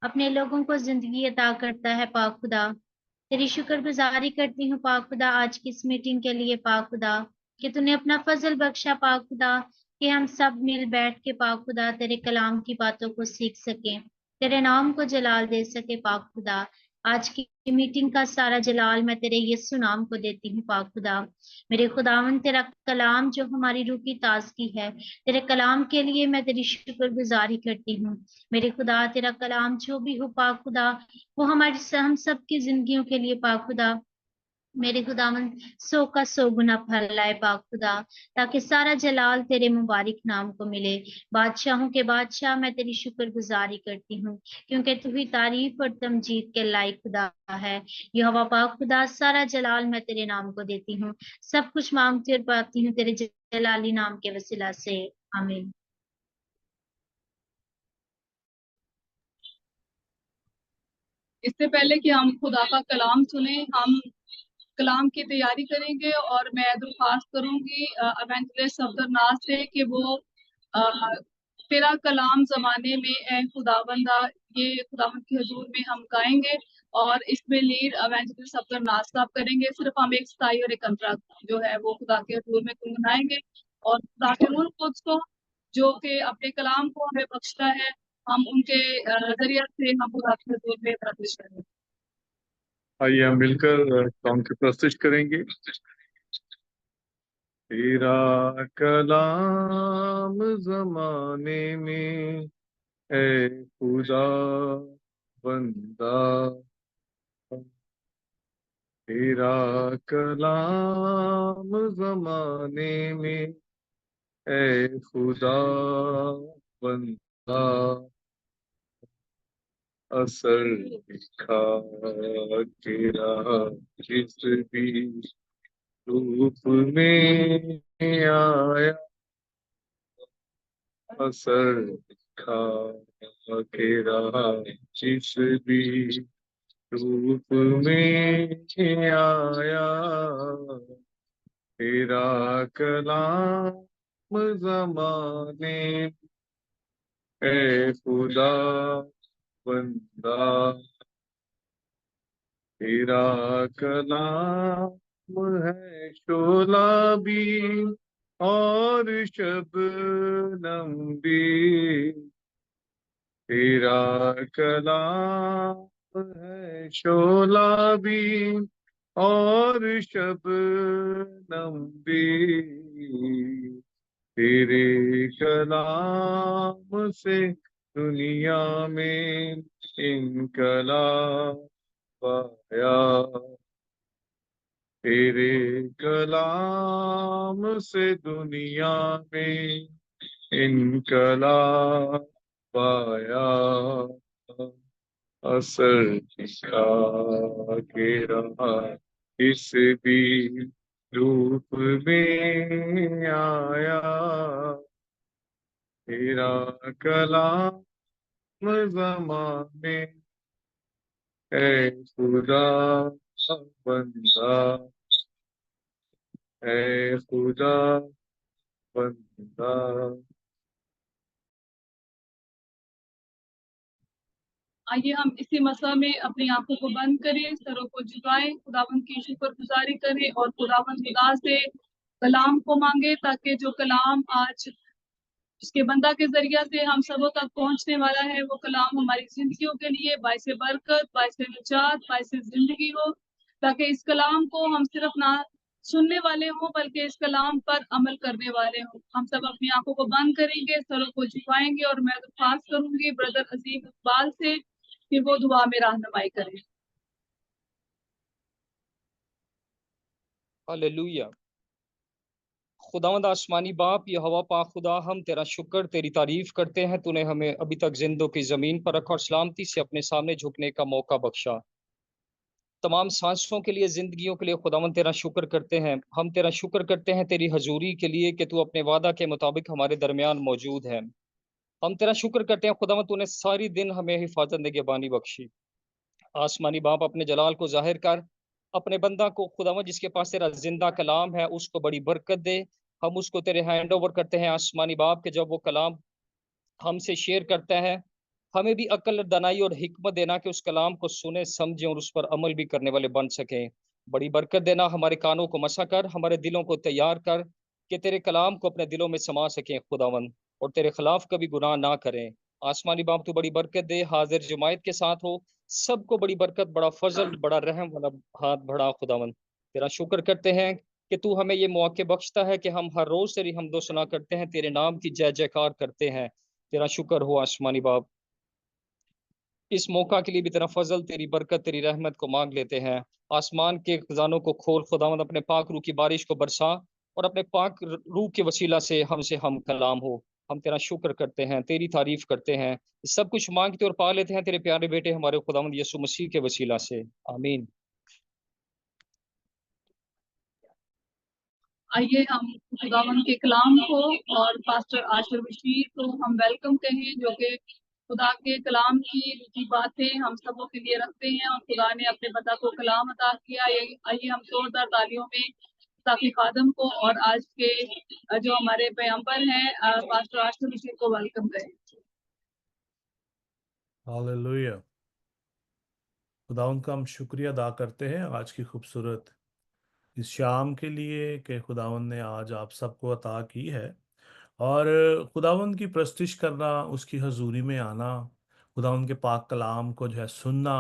S7: अपने लोगों को जिंदगी अता करता है पाक खुदा। तेरी शुक्रगुजारी करती हूँ पाक खुदा आज की इस मीटिंग के लिए पाक खुदा, कि तूने अपना फजल बख्शा पाक खुदा, کہ ہم سب مل بیٹھ کے پاک خدا تیرے کلام کی باتوں کو سیکھ سکیں، تیرے نام کو جلال دے سکے پاک خدا۔ آج کی میٹنگ کا سارا جلال میں تیرے یسوع نام کو دیتی ہوں پاک خدا۔ میرے خداوند تیرا کلام جو ہماری روح کی تازگی ہے، تیرے کلام کے لیے میں تیری شکر گزاری کرتی ہوں۔ میرے خدا تیرا کلام جو بھی ہو پاک خدا، وہ ہم سب کی زندگیوں کے لیے پاک خدا میرے خداوند 100 کا 100 گنا پھل لائے پاک خدا، تاکہ سارا جلال تیرے مبارک نام کو ملے۔ بادشاہوں کے بادشاہ میں تیری شکر گزاری کرتی ہوں، کیونکہ تو ہی تعریف اور تمجید کے لائق خدا ہے۔ یہوہ پاک خدا، سارا جلال میں تیرے نام کو دیتی ہوں، سب کچھ مانگتی اور پاتی ہوں تیرے جلالی نام کے وسیلہ سے، آمین۔
S1: اس سے پہلے کہ ہم خدا کا کلام سنیں، ہم کلام کی تیاری کریں گے، اور میں درخواست کروں گی ایونجلسٹ صفدر ناز سے کہ وہ تیرا کلام زمانے میں اے خداوندہ، یہ خداوند کے حضور میں ہم گائیں گے، اور اس میں لیڈ ایونجلسٹ صفدر ناز صاحب کریں گے۔ صرف ہم ایک ستائی اور ایک انترا جو ہے وہ خدا کے حضور میں گنگنائیں گے، اور خدا کے روح القدس کو جو کہ اپنے کلام کو ہمیں بخشتا ہے، ہم ان کے ذریعے سے ہم خدا کے حضور میں پرستش کریں گے۔
S8: آئیے ہم مل کر کلام کی پرستش کریں گے۔ تیرا کلام زمانے میں اے خدا بندہ، تیرا کلام زمانے میں اے خدا بندہ، اثر دکھا تیرا جس بھی روپ میں آیا، اثر دکھا تیرا جس بھی روپ میں آیا، تیرا کلام زمانے اے خدا بندہ، تیرا کلام ہے شعلہ بھی اور شبنم بھی، تیرا کلام ہے شعلہ بھی اور شبنم بھی، تیرے کلام سے دنیا میں انقلاب آیا، تیرے کلام سے دنیا میں انقلاب آیا، اثر دکھا کے رہا اس بھی روپ میں آیا، تیرا کلام زمانے اے خدا بندہ، اے خدا بندہ۔
S1: آئیے ہم اسی مسئلہ میں اپنی آنکھوں کو بند کریں، سروں کو جھکائیں، خداوند کی شکر گزاری کریں اور خداوند خدا سے کلام کو مانگے، تاکہ جو کلام آج اس کے بندہ کے ذریعہ سے ہم سبوں تک پہنچنے والا ہے، وہ کلام ہماری زندگیوں کے لیے باعث برکت، باعث نجات، باعث زندگی ہو، تاکہ اس کلام کو ہم صرف نہ سننے والے ہوں بلکہ اس کلام پر عمل کرنے والے ہوں۔ ہم سب اپنی آنکھوں کو بند کریں گے، سروں کو جھکائیں گے، اور میں درخواست کروں گی بردر عظیم اقبال سے کہ وہ دعا میں رہنمائی کریں۔
S9: ہاللویہ۔ خداوند آسمانی باپ، یہوہ پاک خدا، ہم تیرا شکر تیری تعریف کرتے ہیں، تو نے ہمیں ابھی تک زندوں کی زمین پر رکھا اور سلامتی سے اپنے سامنے جھکنے کا موقع بخشا۔ تمام سانسوں کے لیے، زندگیوں کے لیے خداوند تیرا شکر کرتے ہیں۔ ہم تیرا شکر کرتے ہیں تیری حضوری کے لیے کہ تو اپنے وعدہ کے مطابق ہمارے درمیان موجود ہے۔ ہم تیرا شکر کرتے ہیں خداوند، تو نے ساری دن ہمیں حفاظت نگہبانی بخشی۔ آسمانی باپ، اپنے جلال کو ظاہر کر، اپنے بندہ کو خداوند جس کے پاس تیرا زندہ کلام ہے اس کو بڑی برکت دے۔ ہم اس کو تیرے ہینڈ اوور کرتے ہیں آسمانی باپ، کہ جب وہ کلام ہم سے شیئر کرتا ہے، ہمیں بھی عقل، دانائی اور حکمت دینا کہ اس کلام کو سنیں، سمجھیں اور اس پر عمل بھی کرنے والے بن سکیں۔ بڑی برکت دینا، ہمارے کانوں کو مسا کر، ہمارے دلوں کو تیار کر، کہ तेरे कलाम को अपने दिलों में समा सकें खुदावंद, और तेरे खिलाफ कभी गुनाह ना करें। आसमानी बाप तू बड़ी बरकत दे, हाजिर जमायत के साथ हो, सबको बड़ी बरकत, बड़ा फजल, बड़ा रहम वाला हाथ बढ़ा खुदावंद। तेरा शुक्र करते हैं कि तू हमें ये मौके बख्शता है कि हम हर रोज तेरी हमदो सना करते हैं, तेरे नाम की जय जयकार करते हैं। तेरा शुक्र हो आसमानी बाप। इस मौका के लिए भी तेरा फजल, तेरी बरकत, तेरी रहमत को मांग लेते हैं। आसमान के खजानों को खोल खुदावंद, अपने पाक रूह की बारिश को बरसा, और अपने पाक रूह के वसीला से हमसे हम कलाम हो। हम तेरा शुक्र करते हैं, तेरी तारीफ करते हैं, सब कुछ मांगते और पा लेते हैं तेरे प्यारे बेटे हमारे खुदावंद यीशु मसीह के वसीला से, आमीन।
S1: आइए हम खुदावंद के कलाम को और पास्टर आशिर बशीर को हम वेलकम कहें, जो कि खुदा के कलाम की बातें हम सबों के लिए रखते हैं, और खुदा ने अपने बंदा को कलाम अता किया। आइए हम जोरदार तालियों में ताकि खादम को और आज के जो हमारे पैगंबर हैं पास्टर आशिर बशीर को वेलकम करें।
S2: हालेलुया। खुदावंद का हम शुक्रिया अदा करते हैं आज की खूबसूरत इस शाम के लिए कि खुदावंद ने आज आप सबको अता की है, और खुदावंद की प्रस्तिश करना, उसकी हजूरी में आना, खुदावंद के पाक कलाम को जो है सुनना,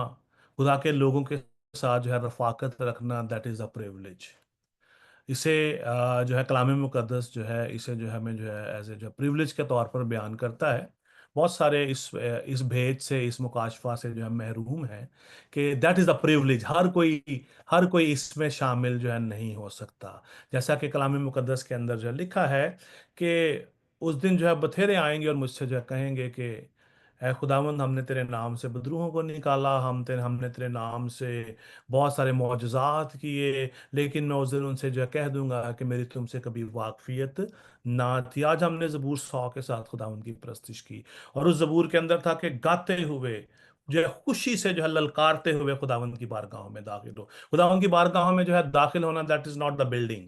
S2: खुदा के लोगों के साथ जो है रफाकत रखना, दैट इज़ अ प्रिविलेज। इसे जो है कलाम मुक़द्दस जो है इसे जो है हमें जो है एज ए जो प्रिविलेज के तौर पर बयान करता है। बहुत सारे इस भेद से, इस मुकाशफा से जो है महरूम है कि दैट इज़ द प्रिविलेज। हर कोई इसमें शामिल जो है नहीं हो सकता। जैसा कि कलाम मुक़द्दस के अंदर जो है लिखा है कि उस दिन जो है बथेरे आएंगे और मुझसे जो है कहेंगे कि ऐ खुदावंद, हमने तेरे नाम से बदरूहों को निकाला, हमने तेरे नाम से बहुत सारे मौजज़ात किए, लेकिन मैं उस दिन उनसे जो है कह दूंगा कि मेरी तुमसे कभी वाकफियत ना थी। आज हमने ज़बूर 100 के साथ खुदावंद की प्रस्तिश की, और उस ज़बूर के अंदर था कि गाते हुए जो है खुशी से जो है ललकारते हुए खुदावंद की बारगाहों में दाखिल हो। खुदावंद की बारगाहों में जो है दाखिल होना, that is not the building.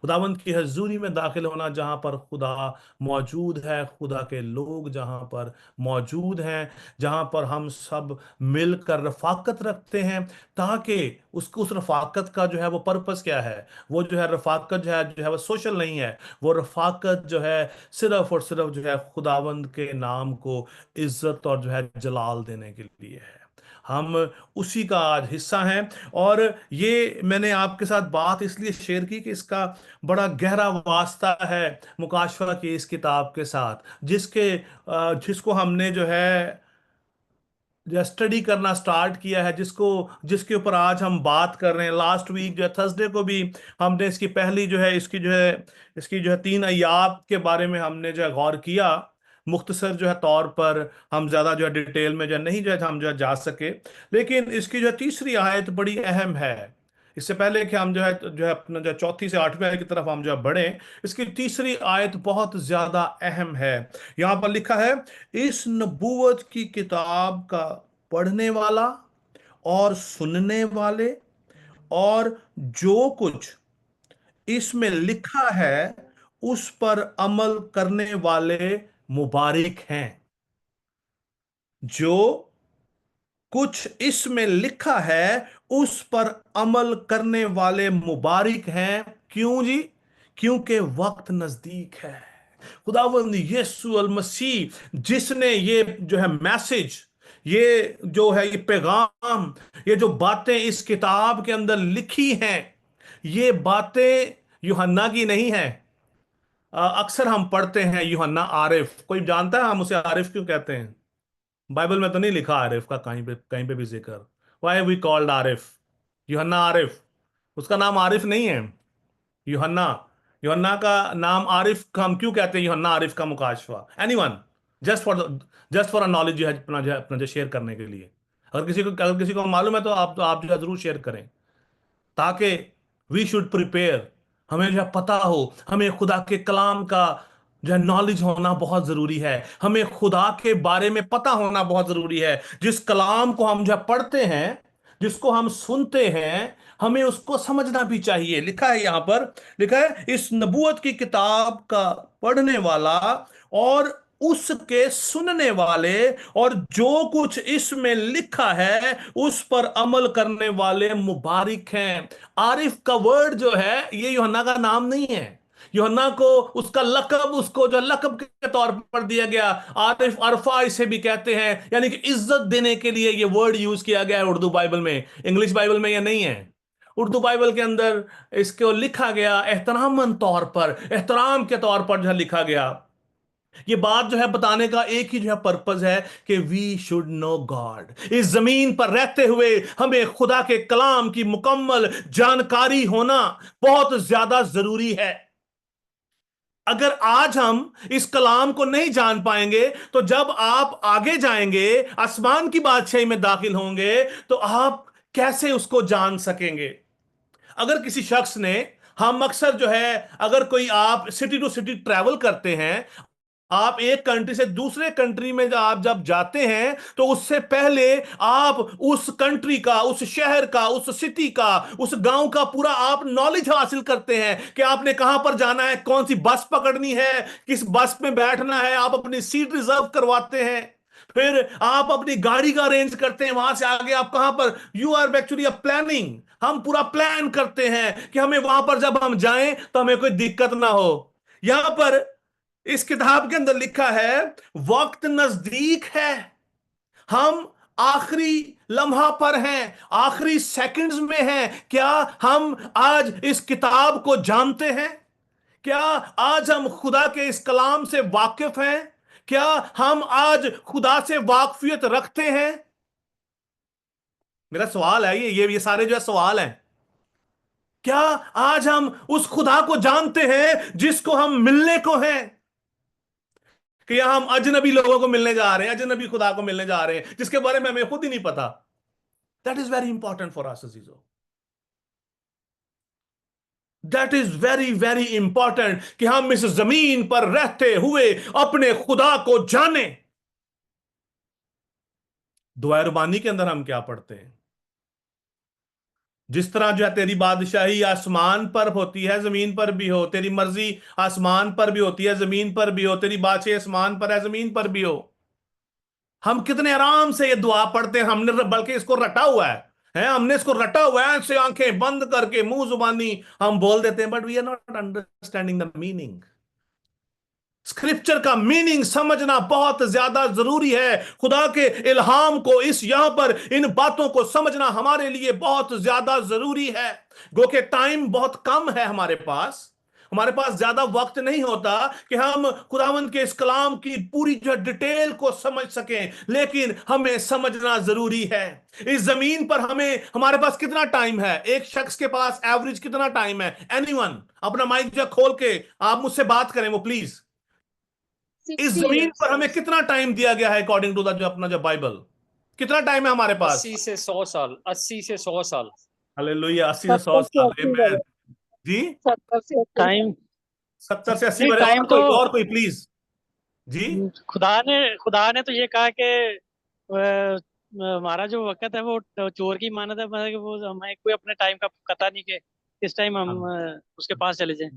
S2: खुदावंद की हजूरी में दाखिल होना, जहाँ पर खुदा मौजूद है, खुदा के लोग जहाँ पर मौजूद हैं, जहाँ पर हम सब मिलकर रफाकत रखते हैं, ताकि उस रफाकत का जो है वो पर्पस क्या है, वो जो है रफाकत जो है वो सोशल नहीं है, वो रफाकत जो है सिर्फ और सिर्फ जो है खुदावंद के नाम को इज्जत और जो है जलाल देने के लिए है। हम उसी का आज हिस्सा हैं, और ये मैंने आपके साथ बात इसलिए शेयर की कि इसका बड़ा गहरा वास्ता है मुकाशफा की इस किताब के साथ, जिसको हमने जो है स्टडी करना स्टार्ट किया है, जिसके ऊपर आज हम बात कर रहे हैं। लास्ट वीक जो है थर्सडे को भी हमने इसकी पहली जो है इसकी जो है 3 आयात के बारे में हमने जो है गौर किया। मुख्तसर जो है तौर पर हम ज़्यादा जो है डिटेल में जो है नहीं जो है हम जो है जा सके, लेकिन इसकी जो है तीसरी आयत बड़ी अहम है। इससे पहले कि हम जो है अपना जो चौथी से 8वीं आयत की तरफ हम जो है बढ़े, इसकी तीसरी आयत बहुत ज़्यादा अहम है। यहाँ पर लिखा है, इस नबूवत की किताब का पढ़ने वाला और सुनने वाले और जो कुछ इसमें लिखा है उस पर अमल करने वाले मुबारक हैं। जो कुछ इसमें लिखा है उस पर अमल करने वाले मुबारक हैं। क्यों जी? क्योंकि वक्त नजदीक है। खुदावंद यीशु अल मसीह, जिसने ये जो है मैसेज, ये जो है ये पैगाम, ये जो बातें इस किताब के अंदर लिखी हैं, ये बातें यूहन्ना की नहीं है। अक्सर हम पढ़ते हैं यूहन्ना आरिफ। कोई जानता है हम उसे आरिफ क्यों कहते हैं? बाइबल में तो नहीं लिखा आरिफ का कहीं पे भी जिक्र। Why we called Arif? Yuhanna Arif, उसका नाम आरिफ नहीं है। यूहन्ना यूहन्ना का नाम आरिफ का हम क्यों कहते हैं? यूहन्ना आरिफ का मुकाशफा। Anyone? Just for a knowledge जो है अपना जो शेयर करने के लिए। अगर किसी को मालूम है तो आप जो है जरूर शेयर करें, ताकि वी शुड प्रिपेयर। हमें जो है पता हो, हमें खुदा के कलाम का जो है नॉलेज होना बहुत जरूरी है। हमें खुदा के बारे में पता होना बहुत जरूरी है। जिस कलाम को हम जो है पढ़ते हैं, जिसको हम सुनते हैं, हमें उसको समझना भी चाहिए। लिखा है यहां पर, लिखा है इस नबूवत की किताब का पढ़ने वाला और उसके सुनने वाले और जो कुछ इसमें लिखा है उस पर अमल करने वाले मुबारक हैं। आरिफ का वर्ड जो है ये यूहन्ना का नाम नहीं है। यूहन्ना को उसका लकब, उसको जो लकब के तौर पर दिया गया, आरिफ अरफा इसे भी कहते हैं, यानी कि इज्जत देने के लिए ये वर्ड यूज किया गया है उर्दू बाइबल में। इंग्लिश बाइबल में यह नहीं है। उर्दू बाइबल के अंदर इसको लिखा गया एहतरामन तौर पर, एहतराम के तौर पर जो लिखा गया। ये बात जो है बताने का एक ही जो है पर्पस है कि वी शुड नो गॉड। इस जमीन पर रहते हुए हमें खुदा के कलाम की मुकम्मल जानकारी होना बहुत ज्यादा जरूरी है। अगर आज हम इस कलाम को नहीं जान पाएंगे तो जब आप आगे जाएंगे, आसमान की बादशाही में दाखिल होंगे, तो आप कैसे उसको जान सकेंगे? अगर किसी शख्स ने, हम अक्सर जो है, अगर कोई आप सिटी टू सिटी ट्रैवल करते हैं, आप एक कंट्री से दूसरे कंट्री में आप जब जाते हैं तो उससे पहले आप उस कंट्री का, उस शहर का, उस सिटी का, उस गांव का पूरा आप नॉलेज हासिल करते हैं कि आपने कहां पर जाना है, कौन सी बस पकड़नी है, किस बस में बैठना है। आप अपनी सीट रिजर्व करवाते हैं, फिर आप अपनी गाड़ी का अरेंज करते हैं, वहां से आगे आप कहां पर, you are actually uh planning. हम पूरा प्लान करते हैं कि हमें वहां पर जब हम जाएं तो हमें कोई दिक्कत ना हो। यहां पर इस किताब के अंदर लिखा है वक्त नजदीक है, हम आखिरी लम्हा पर हैं, आखिरी सेकंड्स में हैं। क्या हम आज इस किताब को जानते हैं? क्या आज हम खुदा के इस कलाम से वाकिफ हैं? क्या हम आज खुदा से वाकफियत रखते हैं? मेरा सवाल है, ये सारे जो है सवाल हैं। क्या आज हम उस खुदा को जानते हैं जिसको हम मिलने को हैं? कि यहां हम अजनबी लोगों को मिलने जा रहे हैं, अजनबी खुदा को मिलने जा रहे हैं जिसके बारे में हमें खुद ही नहीं पता। That is very important for us अजीजों। That is very very important कि हम इस जमीन पर रहते हुए अपने खुदा को जाने। दुआ रुबानी के अंदर हम क्या पढ़ते हैं? जिस तरह जो है तेरी बादशाही आसमान पर होती है जमीन पर भी हो, तेरी मर्जी आसमान पर भी होती है जमीन पर भी हो, तेरी बादशाही आसमान पर है जमीन पर भी हो। हम कितने आराम से ये दुआ पढ़ते हैं, हमने बल्कि इसको रटा हुआ है, हमने इसको रटा हुआ है, ऐसे आंखें बंद करके मुंह जुबानी हम बोल देते हैं, but we are not understanding the meaning. Scripture का मीनिंग समझना बहुत ज्यादा जरूरी है। खुदा के इल्हाम को, इस यहां पर इन बातों को समझना हमारे लिए बहुत ज्यादा जरूरी है। गो के टाइम बहुत कम है हमारे पास ज्यादा वक्त नहीं होता कि हम खुदावंद के इस कलाम की पूरी जो डिटेल को समझ सकें, लेकिन हमें समझना जरूरी है। इस जमीन पर हमारे पास कितना टाइम है? एक शख्स के पास एवरेज कितना टाइम है? एनीवन अपना माइक जो खोल के आप मुझसे बात करें वो प्लीज। इस जमीन पर हमें कितना टाइम दिया गया है अकॉर्डिंग टू द जो अपना जो बाइबल? कितना टाइम है हमारे पास?
S9: 80 से 100 साल, 80 से 100 साल।
S2: हालेलुया, 80 से 100 साल। आमीन जी।
S10: 70 से 80 टाइम,
S2: 70 से 80
S10: नहीं,
S2: बड़े।
S10: टाइम
S2: और कोई प्लीज जी।
S10: खुदा ने तो ये कहा कि हमारा जो वक्त है वो चोर की मानत है, मतलब कि वो हमें कोई अपने टाइम का पता नहीं कि किस टाइम हम उसके पास चले जाएं।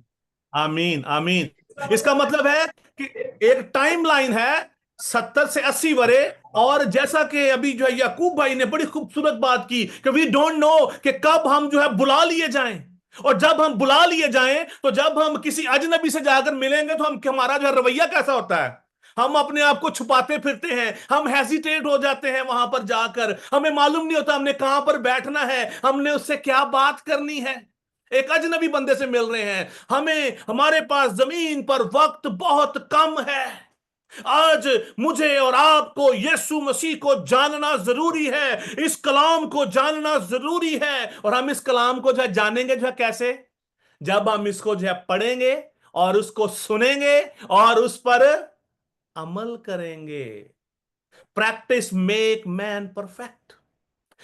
S2: आमीन आमीन। इसका मतलब है कि एक टाइम लाइन है 70 से 80 बरे, और जैसा कि अभी जो है याकूब भाई ने बड़ी खूबसूरत बात की कि वी डोंट नो कि कब हम जो है बुला लिए जाएं, और जब हम बुला लिए जाएं तो जब हम किसी अजनबी से जाकर मिलेंगे तो हमारा जो है रवैया कैसा होता है? हम अपने आप को छुपाते फिरते हैं, हम हेजिटेट हो जाते हैं वहां पर जाकर, हमें मालूम नहीं होता हमने कहां पर बैठना है, हमने उससे क्या बात करनी है। एक अजनबी बंदे से मिल रहे हैं, हमारे पास जमीन पर वक्त बहुत कम है। आज मुझे और आपको यीशु मसीह को जानना जरूरी है, इस कलाम को जानना जरूरी है। और हम इस कलाम को जो है जानेंगे जो है कैसे? जब हम इसको जो है पढ़ेंगे और उसको सुनेंगे और उस पर अमल करेंगे। Practice make man perfect.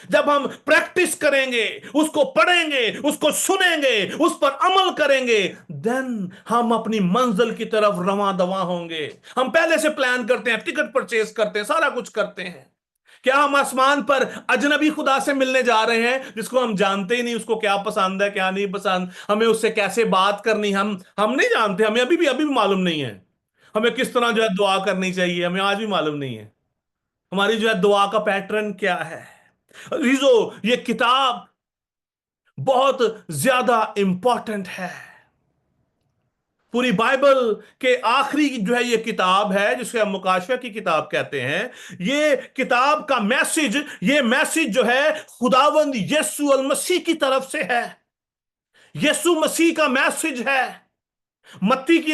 S2: जब हम प्रैक्टिस करेंगे, उसको पढ़ेंगे, उसको सुनेंगे, उस पर अमल करेंगे, देन हम अपनी मंजिल की तरफ रवां दवा होंगे। हम पहले से प्लान करते हैं, टिकट परचेज करते हैं, सारा कुछ करते हैं। क्या हम आसमान पर अजनबी खुदा से मिलने जा रहे हैं जिसको हम जानते ही नहीं, उसको क्या पसंद है क्या नहीं पसंद, हमें उससे कैसे बात करनी हम नहीं जानते। हमें अभी भी मालूम नहीं है हमें किस तरह जो है दुआ करनी चाहिए, हमें आज भी मालूम नहीं है हमारी जो है दुआ का पैटर्न क्या है। रीजो, ये किताब बहुत ज्यादा इंपॉर्टेंट है। पूरी बाइबल के आखिरी जो है ये किताब है जिसके हम मुकाशवा की किताब कहते हैं। ये किताब का मैसेज, ये मैसेज जो है खुदावंद यीशु अल मसीह की तरफ से है। यीशु मसीह का मैसेज है। मत्ती की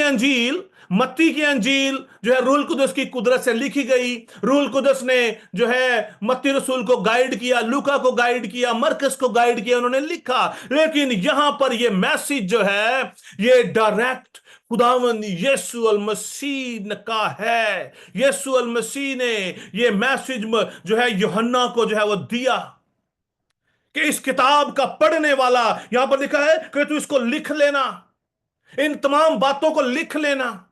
S2: अंजील जो है रूल कुदस की कुदरत से लिखी गई। रूल कुदस ने जो है मत्ती रसूल को गाइड किया, लूका को गाइड किया, मरकस को गाइड किया, उन्होंने लिखा। लेकिन यहां पर ये मैसेज जो है ये डायरेक्ट खुदावंद यीशु अल मसीह का है। यीशु अल मसीह ने ये मैसेज जो है यूहन्ना को जो है वो दिया कि इस किताब का पढ़ने वाला, यहां पर लिखा है कि तू इसको लिख लेना, इन तमाम बातों को लिख लेना,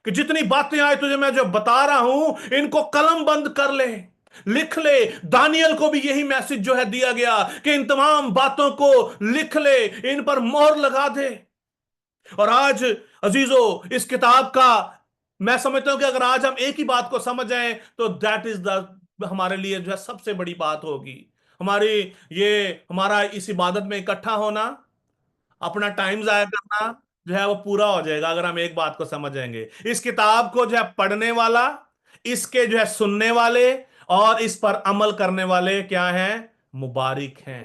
S2: कि जितनी बातें आए तुझे मैं जो बता रहा हूं इनको कलम बंद कर ले, लिख ले। दानियल को भी यही मैसेज जो है दिया गया कि इन तमाम बातों को लिख ले, इन पर मोहर लगा दे। और आज अजीजों, इस किताब का मैं समझता हूं कि अगर आज हम एक ही बात को समझ जाएं तो दैट इज द हमारे लिए जो है सबसे बड़ी बात होगी। हमारा इस इबादत में इकट्ठा होना, अपना टाइम जाया करना जो है वो पूरा हो जाएगा अगर हम एक बात को समझ जाएंगे। इस किताब को जो है पढ़ने वाला, इसके जो है सुनने वाले और इस पर अमल करने वाले क्या हैं? मुबारक हैं।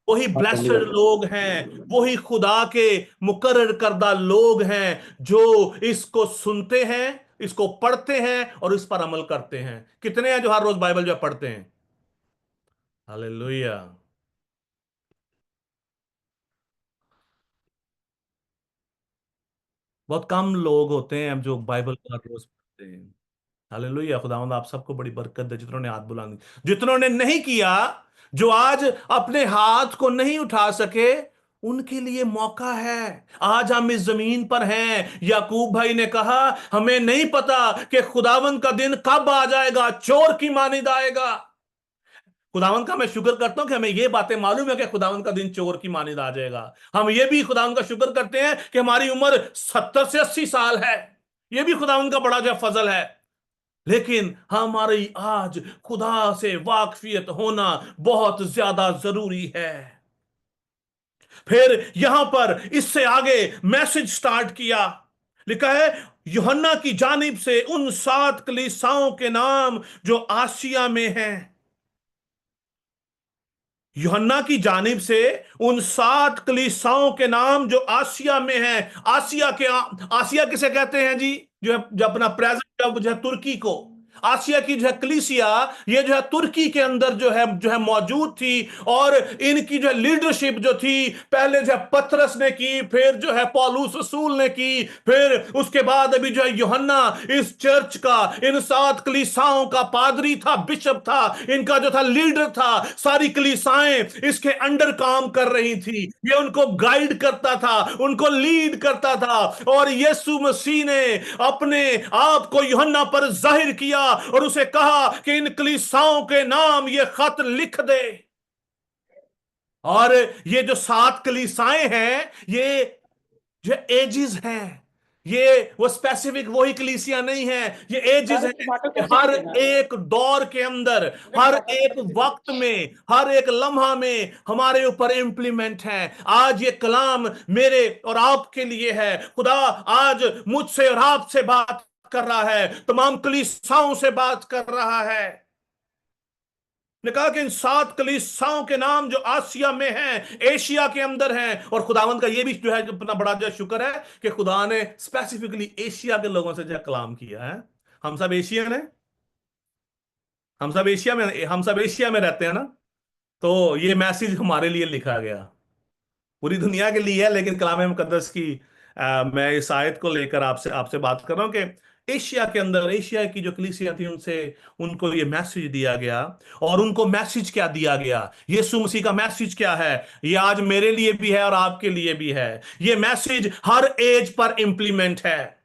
S2: वही ब्लेस्ड लोग हैं, वही खुदा के मुकर्रर करदा लोग हैं जो इसको सुनते हैं, इसको पढ़ते हैं और इस पर अमल करते हैं। कितने हैं जो हर रोज बाइबल जो पढ़ते हैं? हालेलुया। बहुत कम लोग होते हैं जो बाइबल को हर रोज पढ़ते हैं। हालेलुया। खुदावंद आप सबको बड़ी बरकत दे, जितनों ने हाथ बुला दी, जितनों ने नहीं किया, जो आज अपने हाथ को नहीं उठा सके, उनके लिए मौका है। आज हम इस जमीन पर हैं। याकूब भाई ने कहा हमें नहीं पता कि खुदावंद का दिन कब आ जाएगा, चोर की मानिंद आएगा। खुदावंद का मैं शुक्र करता हूं कि हमें ये बातें मालूम है कि खुदावंद का दिन चोर की मानिंद आ जाएगा। हम ये भी खुदावंद का शुक्र करते हैं कि हमारी उम्र 70 से 80 साल है। ये भी खुदावंद का बड़ा जो फजल है। लेकिन हमारी आज खुदा से वाकफियत होना बहुत ज्यादा जरूरी है। फिर यहां पर इससे आगे मैसेज स्टार्ट किया, लिखा है यूहन्ना की जानिब से उन 7 कलीसियाओं के नाम जो आसिया में हैं। यूहन्ना की जानिब से उन 7 कलीसियाओं के नाम जो आसिया में हैं। आसिया किसे कहते हैं जी? जो अपना प्रेजेंट जो है तुर्की को। आसिया की जो है कलीसिया, ये जो है तुर्की के अंदर जो है मौजूद थी। और इनकी जो है लीडरशिप जो थी, पहले जो है पतरस ने की, फिर जो है पौलुस रसूल ने की, फिर उसके बाद अभी जो है यूहन्ना इस चर्च का, इन 7 कलीसियाओं का पादरी था, बिशप था, इनका जो था लीडर था। सारी कलीसियाएं इसके अंडर काम कर रही थी। ये उनको गाइड करता था, उनको लीड करता था। और यीशु मसीह ने अपने आप को यूहन्ना पर जाहिर किया और उसे कहा कि इन कलीसियाओं के नाम ये खत लिख दे। और ये जो 7 कलीसियाएं हैं, ये जो एजेस हैं, ये वो स्पेसिफिक वही कलीसिया नहीं है, ये एजेस हैं। हर एक दौर के अंदर, हर एक वक्त में, हर एक लम्हा में हमारे ऊपर इंप्लीमेंट है। आज ये कलाम मेरे और आपके लिए है। खुदा आज मुझसे और आपसे बात कर रहा है, तमाम कलीसियाओं से बात कर रहा है। ने कहा कि इन 7 कलीसियाओं के नाम जो आसिया में हैं, एशिया के अंदर हैं। और खुदावंद का ये भी जो है अपना बड़ा जो शुक्र है कि खुदा ने स्पेसिफिकली एशिया के लोगों से जो कलाम किया है। हम सब एशियन हैं, हम सब एशिया में रहते हैं ना। तो ये मैसेज हमारे लिए लिखा गया, पूरी दुनिया के लिए है। लेकिन कलाम मुकद्दस की मैं इस आयत को लेकर आपसे बात कर रहा हूं कि एशिया के अंदर, एशिया की जो कलीसिया थी, उनको ये मैसेज दिया गया। और उनको मैसेज क्या दिया गया? यीशु मसीह का मैसेज क्या है? ये आज मेरे लिए भी है और आपके लिए भी है। ये मैसेज हर एज पर इंप्लीमेंट है,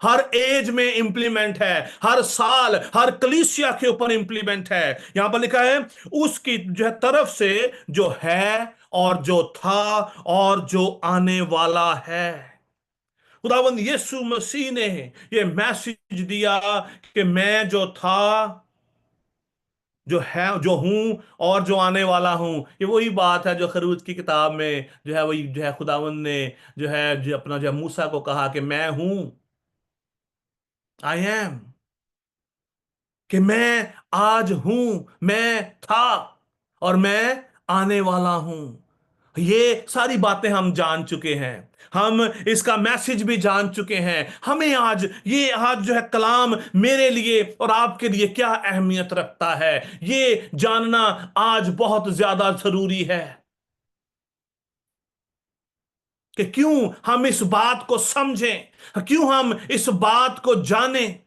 S2: हर एज में इंप्लीमेंट है, हर साल, हर कलीसिया के ऊपर इंप्लीमेंट है। यहां पर लिखा है उसकी जो है तरफ से जो है और जो था और जो आने वाला है। खुदावंद यीशु मसीह ने ये मैसेज दिया कि मैं जो था जो है, जो हूं और जो आने वाला हूं। ये वही बात है जो खरूज की किताब में जो है, वही जो है खुदावंद ने जो है जो अपना जो मूसा को कहा कि मैं हूं, आई एम, कि मैं आज हूं, मैं था और मैं आने वाला हूं। ये सारी बातें हम जान चुके हैं, हम इसका मैसेज भी जान चुके हैं। हमें आज जो है कलाम मेरे लिए और आपके लिए क्या अहमियत रखता है, ये जानना आज बहुत ज्यादा जरूरी है कि क्यों हम इस बात को समझें, क्यों हम इस बात को जानें।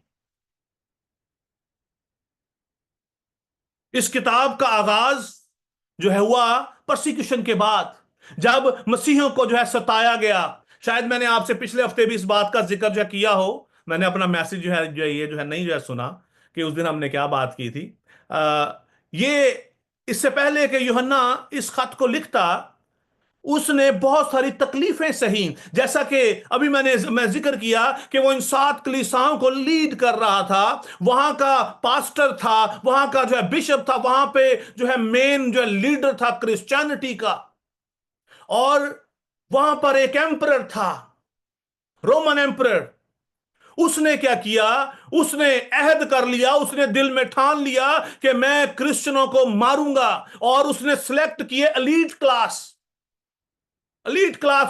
S2: इस किताब का आगाज जो है हुआ परसिक्यूशन के बाद, जब मसीहियों को जो है सताया गया। शायद मैंने आपसे पिछले हफ्ते भी इस बात का जिक्र जो है किया हो। मैंने अपना मैसेज जो है नहीं जो है सुना कि उस दिन हमने क्या बात की थी। ये इससे पहले कि यूहन्ना इस खत को लिखता, उसने बहुत सारी तकलीफें सही। जैसा कि अभी मैं जिक्र किया कि वो इन 7 कलीसियाओं को लीड कर रहा था, वहां का पास्टर था, वहां का जो है बिशप था, वहां पे जो है मेन जो है लीडर था क्रिश्चियनिटी का। और वहां पर एक एम्परर था, रोमन एम्परर। उसने क्या किया, उसने अहद कर लिया, उसने दिल में ठान लिया कि मैं क्रिश्चियनों को मारूंगा। और उसने सिलेक्ट किए एलीट क्लास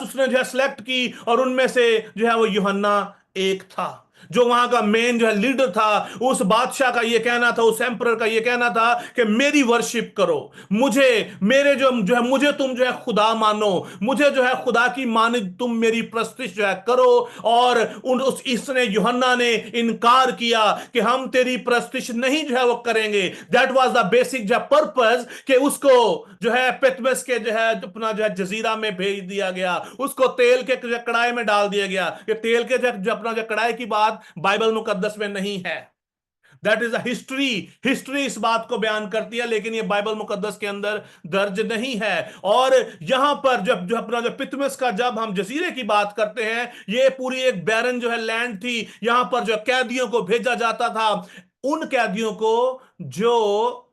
S2: उसने जो है सिलेक्ट की, और उनमें से जो है वो यूहन्ना एक था, जो वहां का मेन जो है लीडर था। उस बादशाह का ये कहना था, उस एम्परर का ये कहना था कि मेरी वर्शिप करो, मेरे जो है मुझे तुम जो है खुदा मानो, मुझे जो है खुदा की मान तुम मेरी प्रस्तिश जो है करो। और इसने यूहन्ना ने इनकार किया कि हम तेरी प्रस्तिश नहीं जो है वो करेंगे। दैट वाज द बेसिक जो पर्पस, कि उसको जो है पेतमस के जो है अपना जो है जजीरा में भेज दिया गया, उसको तेल के कड़ाई में डाल दिया गया। कि तेल के जो अपना जो कड़ाई की बात बाइबल मुकद्दस में नहीं है। दैट इज अ हिस्ट्री इस बात को बयान करती है, लेकिन ये बाइबल मुकद्दस के अंदर दर्ज नहीं है। और यहां पर जब जो अपना जो पितमस का जब हम जजीरे की बात करते हैं, ये पूरी एक बैरन जो है लैंड थी। यहां पर जो कैदियों को भेजा जाता था, उन कैदियों को जो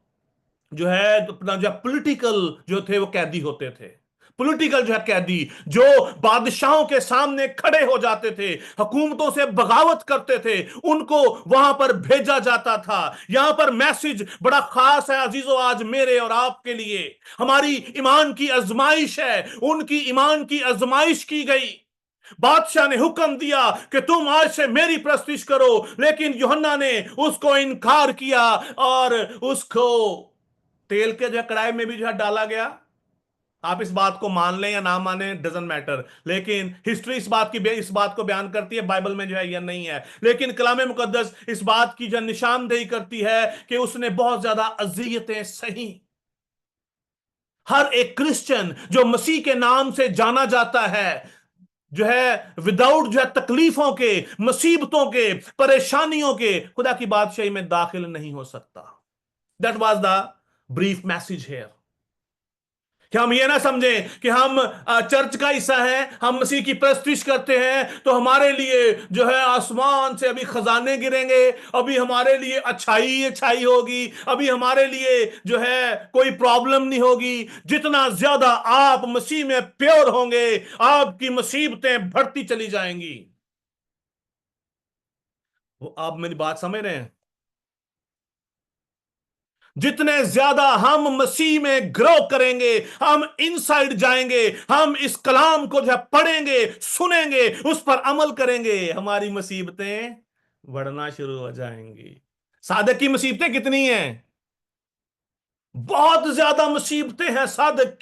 S2: है अपना जो पॉलिटिकल जो थे वो कैदी होते थे, पॉलिटिकल जो है कैदी, जो बादशाहों के सामने खड़े हो जाते थे, हुकूमतों से बगावत करते थे, उनको वहां पर भेजा जाता था। यहां पर मैसेज बड़ा खास है अजीजों, आज मेरे और आपके लिए। हमारी ईमान की आजमाइश है, उनकी ईमान की आजमाइश की गई। बादशाह ने हुक्म दिया कि तुम आज से मेरी प्रस्तिश करो, लेकिन यूहन्ना ने उसको इनकार किया और उसको तेल के जो कड़ाई में भी जो है डाला गया। आप इस बात को मान लें या ना माने, डजंट मैटर, लेकिन हिस्ट्री इस बात को बयान करती है। बाइबल में जो है यह नहीं है, लेकिन कलाम मुकद्दस इस बात की जो निशानदेही करती है कि उसने बहुत ज्यादा अजियतें सही। हर एक क्रिश्चियन जो मसीह के नाम से जाना जाता है, जो है विदाउट जो है तकलीफों के, मुसीबतों के, परेशानियों के खुदा की बादशाही में दाखिल नहीं हो सकता। That was the brief message here. कि हम ये ना समझें कि हम चर्च का हिस्सा है, हम मसीह की प्रस्तिश करते हैं तो हमारे लिए जो है आसमान से अभी खजाने गिरेंगे, अभी हमारे लिए अच्छाई होगी, अभी हमारे लिए जो है कोई प्रॉब्लम नहीं होगी। जितना ज्यादा आप मसीह में प्योर होंगे, आपकी मुसीबतें बढ़ती चली जाएंगी। वो आप मेरी बात समझ रहे हैं? जितने ज्यादा हम मसीह में ग्रो करेंगे, हम इनसाइड जाएंगे, हम इस कलाम को जो पढ़ेंगे, सुनेंगे, उस पर अमल करेंगे, हमारी मुसीबतें बढ़ना शुरू हो जाएंगी। सादक की मुसीबतें कितनी हैं? बहुत ज्यादा मुसीबतें हैं सादक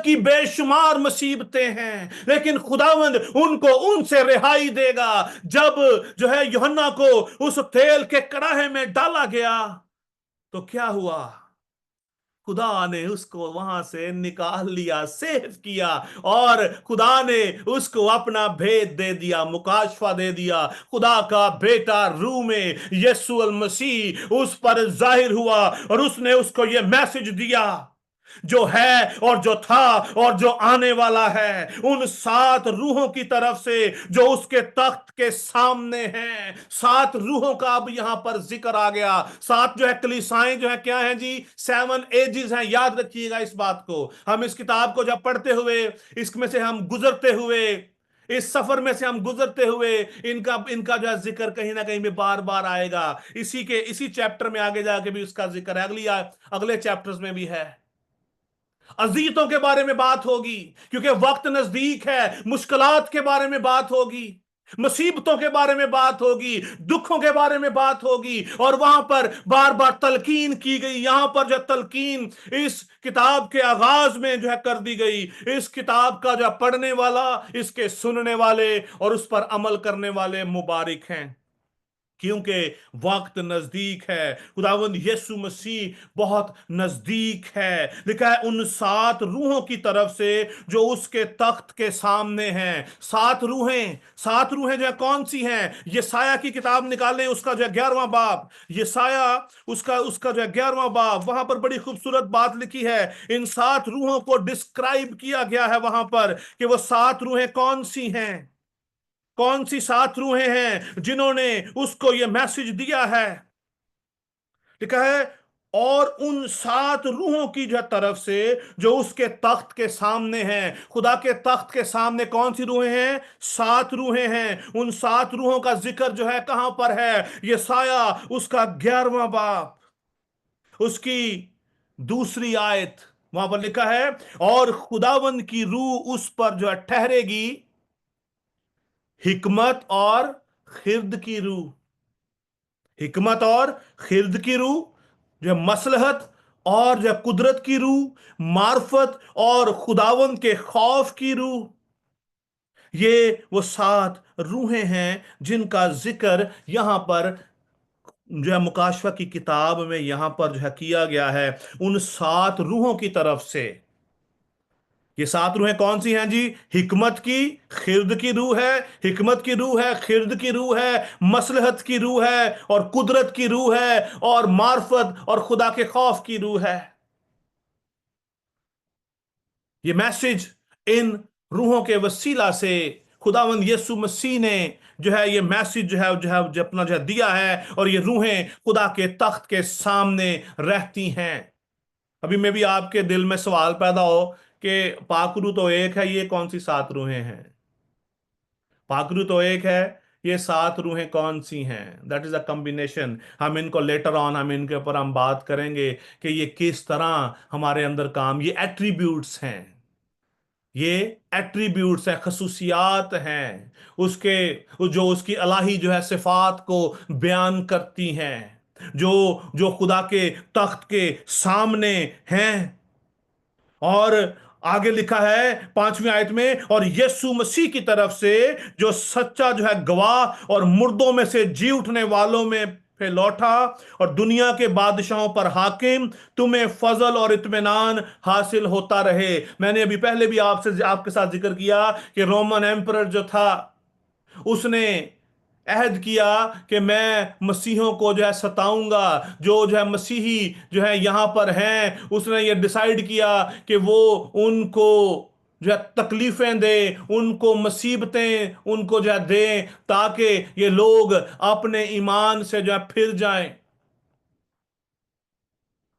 S2: की बेशुमार मुसीबतें हैं। लेकिन खुदावंद उनको उनसे रिहाई देगा। जब जो है यूहन्ना को उस तेल के कड़ाहे में डाला गया तो क्या हुआ? खुदा ने उसको वहां से निकाल लिया, सेव किया, और खुदा ने उसको अपना भेद दे दिया, मुकाशफा दे दिया। खुदा का बेटा रूह में यीशु अल मसीह उस पर जाहिर हुआ और उसने उसको यह मैसेज दिया जो है और जो था और जो आने वाला है, उन 7 रूहों की तरफ से जो उसके तख्त के सामने हैं। 7 रूहों का अब यहां पर जिक्र आ गया। 7 जो है कलीसियाएं जो है क्या है जी? 7 एजेस हैं। याद रखिएगा इस बात को। हम इस किताब को जब पढ़ते हुए, इसमें से हम गुजरते हुए, इस सफर में से हम गुजरते हुए, इनका इनका जो है जिक्र कहीं ना कहीं में बार बार आएगा। इसी चैप्टर में आगे जाके भी उसका जिक्र है, अगले चैप्टर्स में भी है। अजीतों के बारे में बात होगी क्योंकि वक्त नजदीक है। मुश्किलात के बारे में बात होगी, मुसीबतों के बारे में बात होगी, दुखों के बारे में बात होगी। और वहां पर बार बार तलकीन की गई। यहां पर जो तलकीन इस किताब के आगाज में जो है कर दी गई। इस किताब का जो पढ़ने वाला, इसके सुनने वाले और उस पर अमल करने वाले मुबारक हैं, क्योंकि वक्त नजदीक है। खुदावंद यीशु मसीह बहुत नजदीक है। लिखा है उन 7 रूहों की तरफ से जो उसके तख्त के सामने हैं। 7 रूहें जो है कौन सी हैं? यशाया की किताब निकालें, उसका जो है 11वां बाब, यशाया उसका जो है 11वां बाब, वहां पर बड़ी खूबसूरत बात लिखी है। इन 7 रूहों को डिस्क्राइब किया गया है वहां पर कि वो 7 रूहें कौन सी हैं। कौन सी 7 रूहें हैं जिन्होंने उसको यह मैसेज दिया है? लिखा है और उन 7 रूहों की जो तरफ से जो उसके तख्त के सामने हैं। खुदा के तख्त के सामने कौन सी रूहें हैं? 7 रूहें हैं। उन 7 रूहों का जिक्र जो है कहां पर है? यशाया उसका 11वां बाब, उसकी दूसरी आयत, वहां पर लिखा है और खुदावंद की रूह उस पर जो है ठहरेगी, हिकमत और खिर्द की रूह। हिकमत और खिर्द की रूह, जो मसलहत और जो कुदरत की रूह, मार्फत और खुदावंद के खौफ की रूह। ये वो 7 रूहें हैं जिनका जिक्र यहां पर जो है मुकाशवा की किताब में यहां पर जो है किया गया है। उन 7 रूहों की तरफ से ये 7 रूहें कौन सी हैं जी? हिकमत की, खिर्द की रूह है, हिकमत की रूह है, खिर्द की रूह है, मसलहत की रूह है और कुदरत की रूह है और मार्फत और खुदा के खौफ की रूह है। ये मैसेज इन रूहों के वसीला से खुदावंद यीशु मसीह ने जो है ये मैसेज जो अपना जो है दिया है। और ये रूहें खुदा के तख्त के सामने रहती हैं। अभी में भी आपके दिल में सवाल पैदा हो कि पाकरू तो एक है, ये कौन सी 7 रूहें हैं? पाकरू तो एक है, ये 7 रूहें कौन सी हैं? That is a combination. हम इनको लेटर ऑन हम इनके ऊपर हम बात करेंगे कि ये किस तरह हमारे अंदर काम, ये एट्रीब्यूट्स हैं, ये एट्रीब्यूट्स हैं, खसूसियात हैं उसके, जो उसकी अलाही जो है सिफात को बयान करती हैं, जो जो खुदा के तख्त के सामने हैं। और आगे लिखा है 5वीं आयत में, और यीशु मसीह की तरफ से जो सच्चा जो है गवाह और मुर्दों में से जी उठने वालों में पे लौटा और दुनिया के बादशाहों पर हाकिम, तुम्हें फजल और इत्मीनान हासिल होता रहे। मैंने अभी पहले भी आपके साथ जिक्र किया कि रोमन एम्परर जो था उसने अहद किया कि मैं मसीहों को जो है सताऊंगा। जो है मसीही जो है यहां पर हैं, उसने ये डिसाइड किया कि वो उनको जो है तकलीफें दे, उनको मुसीबतें उनको जो है दे, ताकि ये लोग अपने ईमान से जो है फिर जाएं।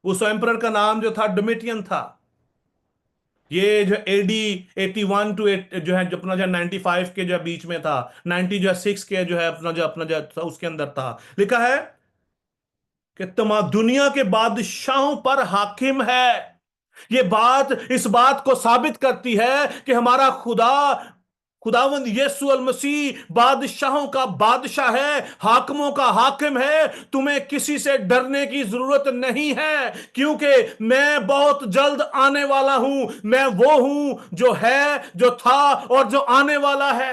S2: उस एम्परर का नाम जो था डोमिटियन था। ये जो AD 81 टू जो है अपना जो 95 के जो बीच में था, 90 जो 6 के जो है अपना जो उसके अंदर था। लिखा है कि तमाम दुनिया के बादशाहों पर हाकिम है। ये बात इस बात को साबित करती है कि हमारा खुदावंद यीशु अल मसीह बादशाहों का बादशाह है, हाकिमों का हाकिम है। तुम्हें किसी से डरने की जरूरत नहीं है, क्योंकि मैं बहुत जल्द आने वाला हूं। मैं वो हूं जो है, जो था और जो आने वाला है।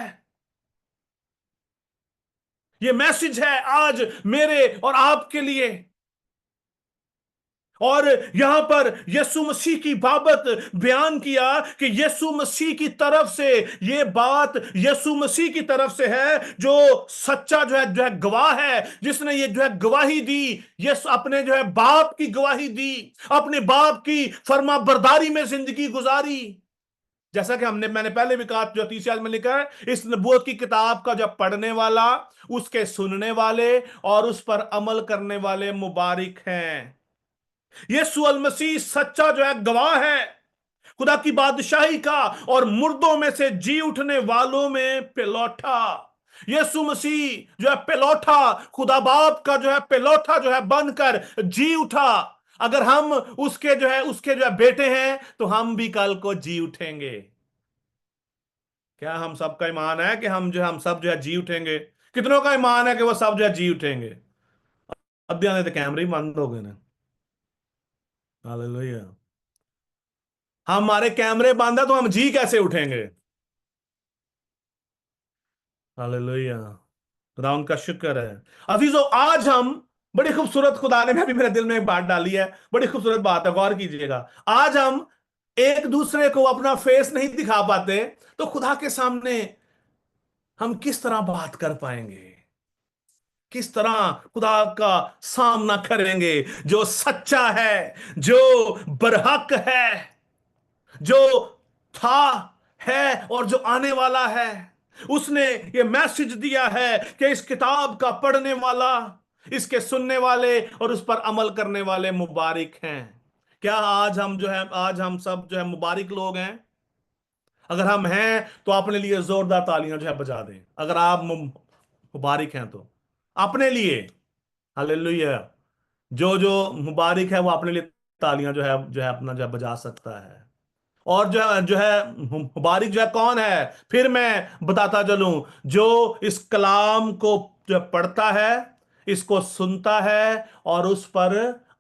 S2: ये मैसेज है आज मेरे और आपके लिए। और यहां पर यीशु मसीह की बाबत बयान किया कि यीशु मसीह की तरफ से ये बात यीशु मसीह की तरफ से है, जो सच्चा जो है गवाह है, जिसने ये जो है गवाही दी, ये अपने जो है बाप की गवाही दी, अपने बाप की फर्मा बरदारी में जिंदगी गुजारी। जैसा कि मैंने पहले भी कहा, जो 30 आयत में लिखा है, इस नबूवत की किताब का जो पढ़ने वाला, उसके सुनने वाले और उस पर अमल करने वाले मुबारक हैं। यीशु अल मसीह सच्चा जो है गवाह है खुदा की बादशाही का, और मुर्दों में से जी उठने वालों में पिलौठा। यीशु मसीह जो है पिलौठा, खुदा बाप का जो है पिलौठा जो है बनकर जी उठा। अगर हम उसके जो है बेटे हैं, तो हम भी कल को जी उठेंगे। क्या हम सबका ईमान है कि हम सब जो है जी उठेंगे? कितनों का ईमान है कि वो सब जो है जी उठेंगे? अब भी आने तो कैमरे ही बंद हो गए ना। हालेलुया। हमारे कैमरे बंद है तो हम जी कैसे उठेंगे? हालेलुया। खुदा उनका शुक्र है। अजीजों, आज हम बड़ी खूबसूरत, खुदा ने भी मेरे दिल में एक बात डाली है, बड़ी खूबसूरत बात है, गौर कीजिएगा। आज हम एक दूसरे को अपना फेस नहीं दिखा पाते, तो खुदा के सामने हम किस तरह बात कर पाएंगे? किस तरह खुदा का सामना करेंगे, जो सच्चा है, जो बरहक है, जो था, है और जो आने वाला है। उसने ये मैसेज दिया है कि इस किताब का पढ़ने वाला, इसके सुनने वाले और उस पर अमल करने वाले मुबारक हैं। क्या आज हम सब जो है मुबारक लोग हैं? अगर हम हैं तो अपने लिए जोरदार तालियां जो है बजा दें, अगर आप मुबारक हैं तो अपने लिए। हालेलुया। जो जो मुबारक है वो अपने लिए तालियां जो है अपना जो है बजा सकता है। और जो है मुबारक जो है कौन है? फिर मैं बताता चलूं, जो इस कलाम को जो पढ़ता है, इसको सुनता है और उस पर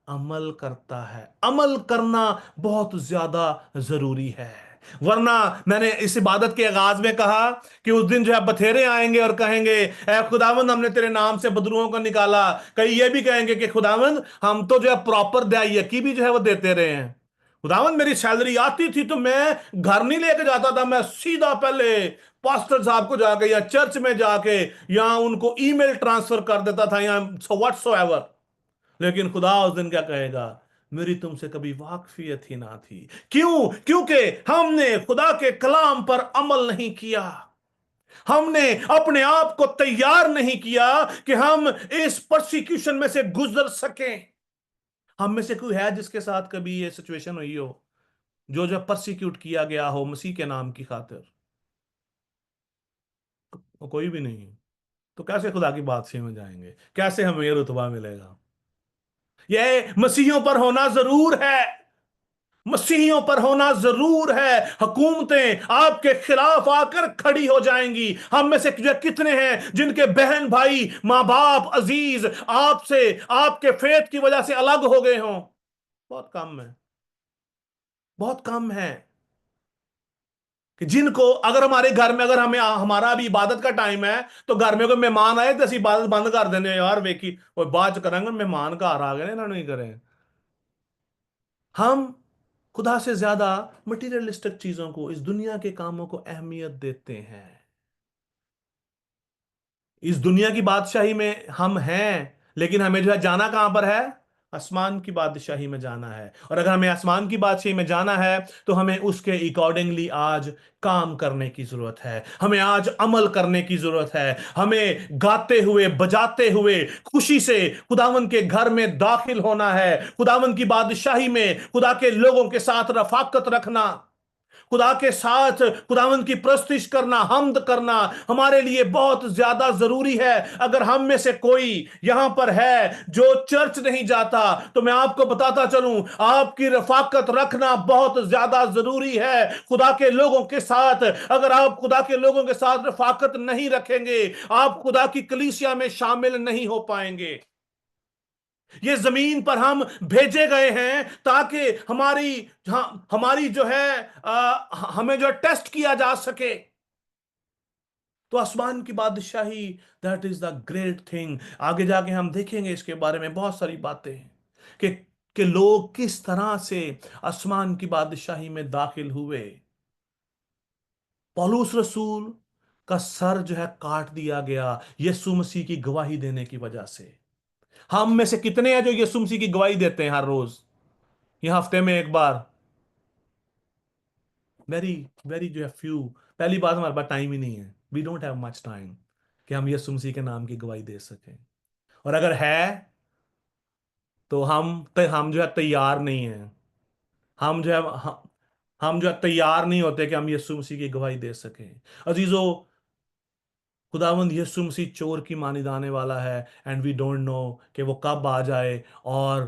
S2: अमल करता है। अमल करना बहुत ज्यादा जरूरी है, वरना मैंने इस इबादत के आगाज में कहा कि उस दिन जो है बथेरे आएंगे और कहेंगे, ऐ खुदावंद, हमने तेरे नाम से बदरुओं को निकाला। कई ये भी कहेंगे कि खुदावंद, हम तो जो है प्रॉपर दयाकी भी जो है वो देते रहे हैं। खुदावंद, मेरी सैलरी आती थी तो मैं घर नहीं लेके जाता था, मैं सीधा पहले पास्टर साहब को जाके या चर्च में जाके या उनको ईमेल ट्रांसफर कर देता था, या व्हाटसोएवर। लेकिन खुदा उस दिन क्या कहेगा? मेरी तुमसे कभी वाकफियत ही ना थी। क्यों? क्योंकि हमने खुदा के कलाम पर अमल नहीं किया। हमने अपने आप को तैयार नहीं किया कि हम इस परसिक्यूशन में से गुजर सकें। हम में से कोई है जिसके साथ कभी ये सिचुएशन हुई हो, जो परसिक्यूट किया गया हो मसीह के नाम की खातिर? कोई भी नहीं। तो कैसे खुदा की बात समझ जाएंगे? कैसे हमें ये रुतबा मिलेगा? यह मसीहियों पर होना जरूर है, मसीहियों पर होना जरूर है। हुकूमतें आपके खिलाफ आकर खड़ी हो जाएंगी। हम में से कितने हैं जिनके बहन भाई, माँ बाप, अजीज आपसे, आपके फेथ की वजह से अलग हो गए हों? बहुत कम है, बहुत कम है। कि जिनको, अगर हमारे घर में, अगर हमारा अभी इबादत का टाइम है तो घर में कोई मेहमान आए तो असं इबादत बंद कर देने, यार वेखी कोई बाद करेंगे, मेहमान घर आ गए ना, नहीं करें। हम खुदा से ज्यादा मटीरियलिस्टिक चीजों को, इस दुनिया के कामों को अहमियत देते हैं। इस दुनिया की बादशाही में हम हैं, लेकिन हमें जो है जाना कहां पर है? आसमान की बादशाही में जाना है। और अगर हमें आसमान की बादशाही में जाना है तो हमें उसके अकॉर्डिंगली आज काम करने की जरूरत है, हमें आज अमल करने की जरूरत है। हमें गाते हुए, बजाते हुए, खुशी से खुदावन के घर में दाखिल होना है। खुदावन की बादशाही में खुदा के लोगों के साथ रफाकत रखना, खुदा के साथ खुदावंद की प्रस्तुति करना, हमद करना हमारे लिए बहुत ज्यादा जरूरी है। अगर हम में से कोई यहां पर है जो चर्च नहीं जाता, तो मैं आपको बताता चलूं, आपकी रफाकत रखना बहुत ज्यादा जरूरी है खुदा के लोगों के साथ। अगर आप खुदा के लोगों के साथ रफाकत नहीं रखेंगे, आप खुदा की कलीसिया में शामिल नहीं हो पाएंगे। ये जमीन पर हम भेजे गए हैं ताकि हमारी जो है हमें जो टेस्ट किया जा सके। तो आसमान की बादशाही, that is the great thing. आगे जाके हम देखेंगे इसके बारे में बहुत सारी बातें कि کہ لوگ کس طرح سے آسمان کی بادشاہی میں داخل ہوئے. پولس رسول کا سر جو ہے کاٹ دیا گیا یسوع مسیح کی گواہی دینے کی وجہ سے. ہم میں سے کتنے ہیں جو یسوع مسیح کی گواہی دیتے ہیں ہر روز یا ہفتے میں ایک بار؟ ویری جو ہے فیو. پہلی بات ہمارے پاس ٹائم ہی نہیں ہے. We don't have much time کہ ہم یسوع مسیح کے نام کی گواہی دے سکیں. اور اگر ہے تو ہم جو ہے تیار نہیں ہیں. ہم جو ہے تیار نہیں ہوتے کہ ہم یسوع مسیح کی گواہی دے سکیں. عزیزو، خداوند یسوع مسیح چور کی مانند آنے والا ہے اینڈ وی ڈونٹ نو کہ وہ کب آ جائے اور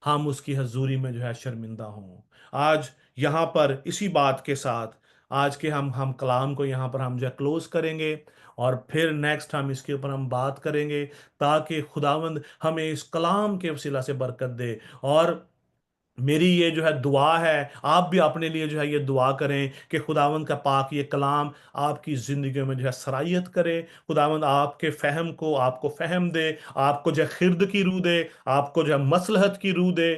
S2: ہم اس کی حضوری میں جو ہے شرمندہ ہوں. آج یہاں پر اسی بات کے ساتھ آج کے ہم کلام کو یہاں پر ہم جو ہے کلوز کریں گے اور پھر نیکسٹ ہم اس کے اوپر ہم بات کریں گے تاکہ خداوند ہمیں اس کلام کے وسیلہ سے برکت دے. اور میری یہ جو ہے دعا ہے، آپ بھی اپنے لیے جو ہے یہ دعا کریں کہ خداوند کا پاک یہ کلام آپ کی زندگیوں میں جو ہے سرایت کرے. خداوند آپ کے فہم کو آپ کو فہم دے، آپ کو جو ہے خرد کی روح دے، آپ کو جو ہے مصلحت کی روح دے،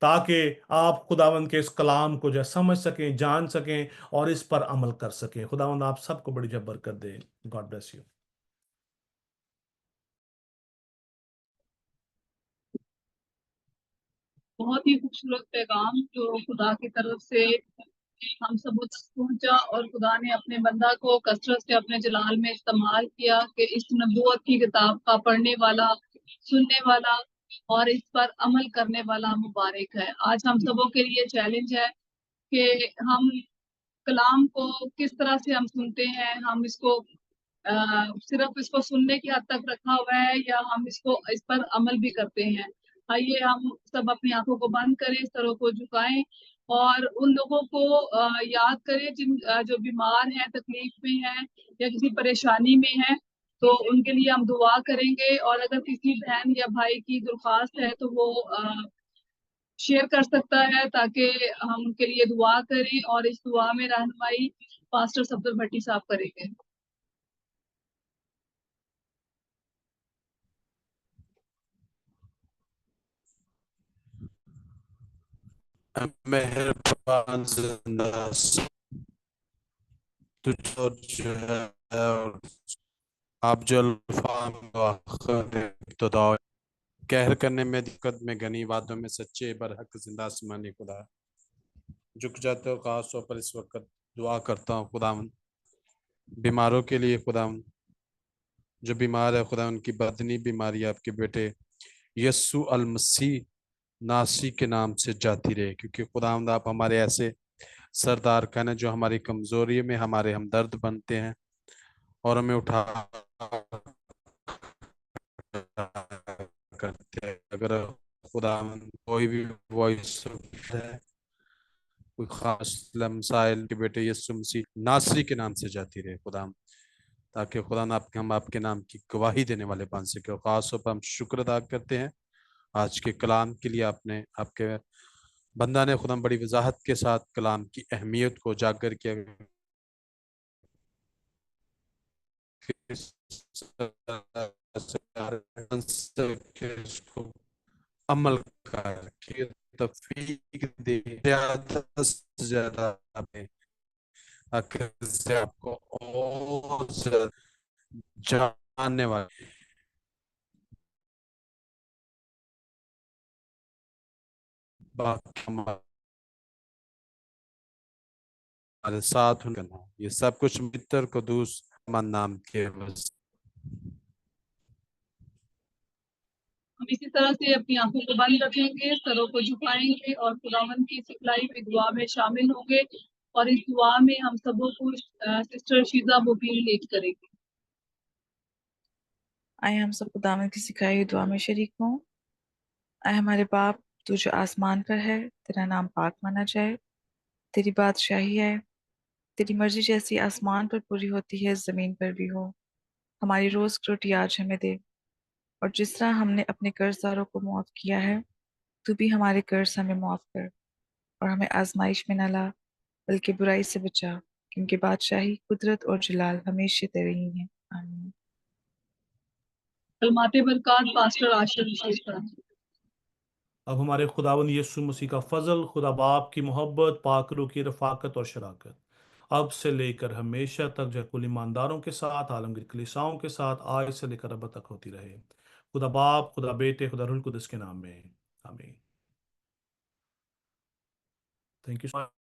S2: تاکہ آپ خداوند کے اس کلام کو جو ہے سمجھ سکیں، جان سکیں اور اس پر عمل کر سکیں. خداوند آپ سب کو بڑی جو ہے برکت دے. God bless you.
S1: بہت ہی خوبصورت پیغام جو خدا کی طرف سے ہم سب تک پہنچا، اور خدا نے اپنے بندہ کو کثرت سے اپنے جلال میں استعمال کیا کہ اس نبوت کی کتاب کا پڑھنے والا، سننے والا اور اس پر عمل کرنے والا مبارک ہے. آج ہم سبوں کے لیے چیلنج ہے کہ ہم کلام کو کس طرح سے ہم سنتے ہیں. ہم اس کو صرف اس کو سننے کی حد تک رکھا ہوا ہے یا ہم اس پر عمل بھی کرتے ہیں. آئیے ہم سب اپنی آنکھوں کو بند کریں، سروں کو جھکائیں اور ان لوگوں کو یاد کریں جن جو بیمار ہیں، تکلیف میں ہیں یا کسی پریشانی میں ہیں، تو ان کے لیے ہم دعا کریں گے. اور اگر کسی بہن یا بھائی کی درخواست ہے تو وہ شیئر کر سکتا ہے تاکہ ہم ان کے لیے دعا کریں، اور اس دعا میں رہنمائی پاسٹر صفدر بھٹی صاحب کریں گے.
S11: مہربان زندہ تجھ اور جو ہے اور آپ جو ابتدا کہر کرنے میں دقت میں گنی وعدوں میں سچے برحق زندہ آسمانی خدا جھک جاتے ہو خاص طور پر اس وقت دعا کرتا ہوں خداوند بیماروں کے لیے. خداوند جو بیمار ہے خدا ان کی بدنی بیماری آپ کے بیٹے یسوع المسیح ناصری کے نام سے جاتی رہے، کیونکہ خداوند آپ ہمارے ایسے سردار کہنے جو ہماری کمزوری میں ہمارے ہمدرد بنتے ہیں اور ہمیں اٹھا کرتے ہیں. اگر خداوند کوئی بھی وائس ہے، کوئی خاص مسائل کے بیٹے یسوع مسیح ناصری کے نام سے جاتی رہے خداوند، تاکہ خدا ہم آپ کے نام کی گواہی دینے والے بن سکے. اور خاص طور پر ہم شکر ادا کرتے ہیں آج کے کلام کے لیے. آپ کے بندہ نے خدا بڑی وضاحت کے ساتھ کلام کی اہمیت کو اجاگر کیا، اس کو عمل کر کے توفیق دے زیادہ سے زیادہ آپ کو اور زیادہ جاننے والے ہمارے ساتھ کرنا. یہ سب کچھ متر قدوس من نام کے
S1: ہم اسی طرح سے اپنی آنکھوں کو بند رکھیں گے، سروں کو جھکائیں گے اور خداوند کی سکھلائی ہوئی دعا میں شامل ہوں گے. اور اس دعا میں ہم سبوں کو سسٹر شیزا مبین لیڈ کریں گے.
S12: آئے ہم سب خداوند کی سکھائی ہوئی دعا میں شریک ہوں. اے ہمارے باپ، تو جو آسمان پر ہے، تیرا نام پاک مانا جائے، تیری بادشاہی ہے، تیری مرضی جیسی آسمان پر پوری ہوتی ہے زمین پر بھی ہو. ہماری روز کی روٹی آج ہمیں دے، اور جس طرح ہم نے اپنے قرض داروں کو معاف کیا ہے، تو بھی ہمارے قرض ہمیں معاف کر، اور ہمیں آزمائش میں نہ لا بلکہ برائی سے بچا، کیونکہ بادشاہی، قدرت اور جلال ہمیشہ تیرے ہی ہیں. آمین.
S1: کلمات برکات پاسٹر آشر رشید.
S2: अब हमारे खुदावंद यीशु मसीह का फजल, खुदा बाप की मोहब्बत, पाक रूह की रफाकत और शराकत अब से लेकर हमेशा तक जो कुल ईमानदारों के साथ, आलमगीर कलीसियाओं के साथ, आज से लेकर अब तक होती रहे। खुदा बाप, खुदा बेटे, खुदा रूह कुदस के नाम में आमीन। Thank you.